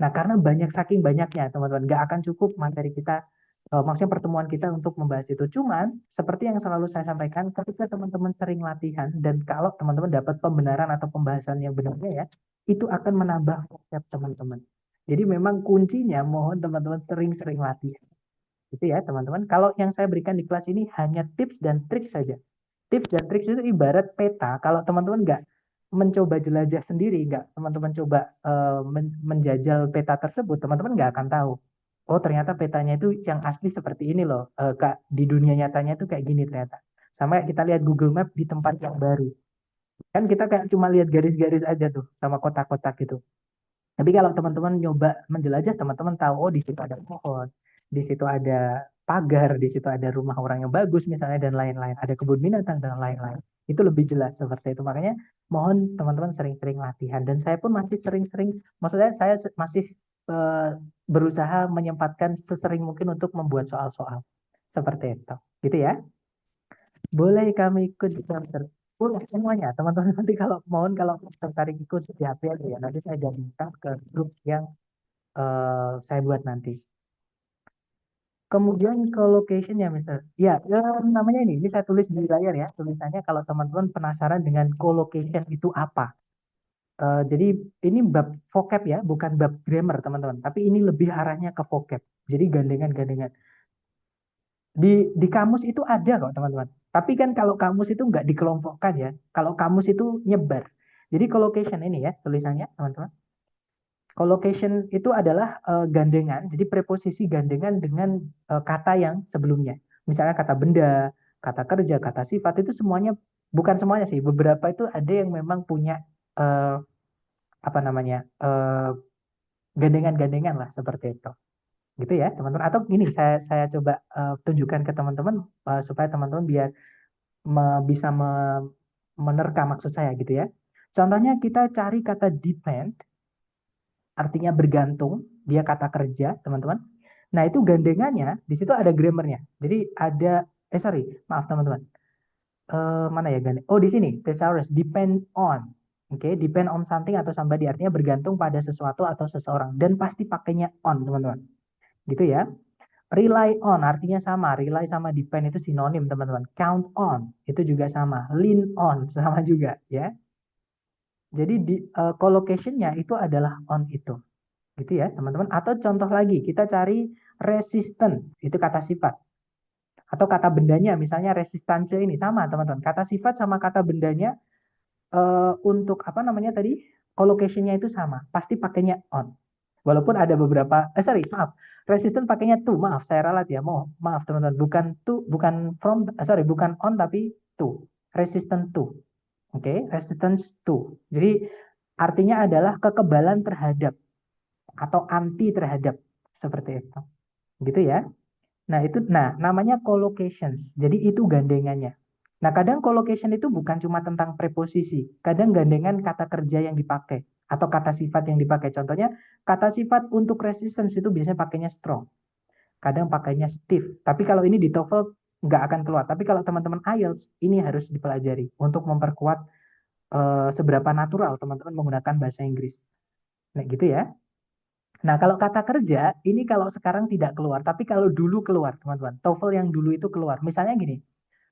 Nah, karena saking banyaknya, teman-teman, nggak akan cukup materi kita, maksudnya pertemuan kita untuk membahas itu. Cuman, seperti yang selalu saya sampaikan, ketika teman-teman sering latihan, dan kalau teman-teman dapat pembenaran atau pembahasan yang benarnya ya, itu akan menambah konsep teman-teman. Jadi memang kuncinya, mohon teman-teman sering-sering latihan. Itu ya, teman-teman. Kalau yang saya berikan di kelas ini hanya tips dan trik saja. Tips dan trik itu ibarat peta. Kalau teman-teman nggak mencoba jelajah sendiri, nggak teman-teman coba menjajal peta tersebut, teman-teman nggak akan tahu. Oh ternyata petanya itu yang asli seperti ini loh. Kak, di dunia nyatanya itu kayak gini ternyata. Sama kita lihat Google Map di tempat yang baru. Kan kita kayak cuma lihat garis-garis aja tuh sama kotak-kotak gitu. Tapi kalau teman-teman nyoba menjelajah, teman-teman tahu, oh di situ ada pohon, di situ ada pagar, di situ ada rumah orang yang bagus misalnya dan lain-lain, ada kebun binatang dan lain-lain. Itu lebih jelas seperti itu. Makanya mohon teman-teman sering-sering latihan dan saya pun masih sering-sering, maksudnya saya masih eh, berusaha menyempatkan sesering mungkin untuk membuat soal-soal seperti itu. Gitu ya. Boleh kami ikut di chapter semuanya, teman-teman. Nanti kalau mohon kalau tertarik ikut siap ya, nanti saya gabungkan ke grup yang saya buat nanti. Kemudian ke location ya, Mister. Ya, namanya ini saya tulis di layar ya. Tulisannya kalau teman-teman penasaran dengan co-location itu apa. Jadi ini bab vocab ya, bukan bab grammar teman-teman. Tapi ini lebih arahnya ke vocab. Jadi gandengan-gandengan. Di kamus itu ada kok teman-teman. Tapi kan kalau kamus itu nggak dikelompokkan ya. Kalau kamus itu nyebar. Jadi collocation ini ya tulisannya teman-teman. Collocation itu adalah gandengan. Jadi preposisi gandengan dengan kata yang sebelumnya. Misalnya kata benda, kata kerja, kata sifat itu semuanya, bukan semuanya sih. Beberapa itu ada yang memang punya uh, apa namanya gandengan-gandengan lah seperti itu. Gitu ya teman-teman. Atau gini saya coba tunjukkan ke teman-teman supaya teman-teman biar bisa menerka maksud saya gitu ya. Contohnya kita cari kata depend, artinya bergantung, dia kata kerja teman-teman. Nah itu gandengannya, di situ ada grammarnya. Jadi ada, sorry, maaf teman-teman. Mana ya gandeng? Oh di sini, thesaurus, depend on. Oke, depend on something atau somebody, artinya bergantung pada sesuatu atau seseorang. Dan pasti pakainya on teman-teman. Gitu ya. Rely on artinya sama, rely sama depend itu sinonim teman-teman. Count on itu juga sama, lean on sama juga ya. Jadi di collocation-nya itu adalah on itu, gitu ya teman-teman. Atau contoh lagi kita cari resistant itu kata sifat atau kata bendanya, misalnya resistance ini sama teman-teman. Kata sifat sama kata bendanya untuk apa namanya tadi collocation-nya itu sama, pasti pakainya on. Walaupun ada beberapa, sorry, maaf, resistant pakainya to, maaf, saya ralat ya, maaf teman-teman, bukan to, bukan from, sorry, bukan on tapi to, resistant to, oke, resistance to. Jadi artinya adalah kekebalan terhadap atau anti terhadap seperti itu, gitu ya. Nah itu, nah namanya collocations. Jadi itu gandengannya. Nah kadang collocation itu bukan cuma tentang preposisi, kadang gandengan kata kerja yang dipakai atau kata sifat yang dipakai. Contohnya kata sifat untuk resistance itu biasanya pakainya strong, kadang pakainya stiff. Tapi kalau ini di TOEFL nggak akan keluar. Tapi kalau teman-teman IELTS ini harus dipelajari untuk memperkuat seberapa natural teman-teman menggunakan bahasa Inggris. Nah gitu ya. Nah, kalau kata kerja, ini kalau sekarang tidak keluar, tapi kalau dulu keluar, teman-teman. TOEFL yang dulu itu keluar. Misalnya gini,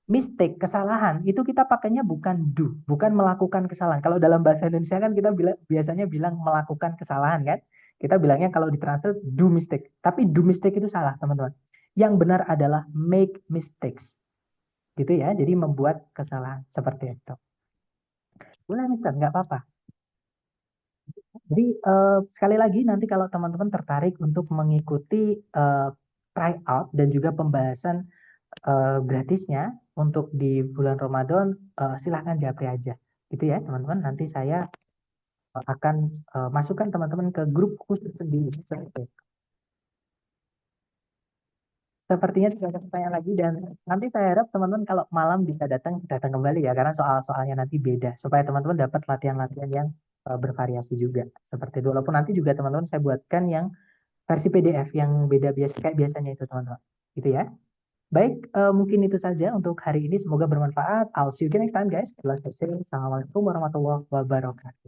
mistake, kesalahan, itu kita pakainya bukan do, bukan melakukan kesalahan. Kalau dalam bahasa Indonesia kan kita biasanya bilang melakukan kesalahan kan? Kita bilangnya kalau ditranslate do mistake. Tapi do mistake itu salah, teman-teman. Yang benar adalah make mistakes. Gitu ya, jadi membuat kesalahan. Seperti itu. Boleh, Mister, nggak apa-apa. Jadi sekali lagi nanti kalau teman-teman tertarik untuk mengikuti try out dan juga pembahasan gratisnya untuk di bulan Ramadan, silahkan japri aja, gitu ya teman-teman. Nanti saya akan masukkan teman-teman ke grup khusus sendiri. Sepertinya tidak ada pertanyaan lagi dan nanti saya harap teman-teman kalau malam bisa datang kembali ya karena soal-soalnya nanti beda supaya teman-teman dapat latihan-latihan yang bervariasi juga seperti itu. Walaupun nanti juga teman-teman saya buatkan yang versi PDF yang beda biasa kayak biasanya itu teman-teman. Gitu ya. Baik, mungkin itu saja untuk hari ini. Semoga bermanfaat. I'll see you again next time guys. Assalamualaikum warahmatullahi wabarakatuh.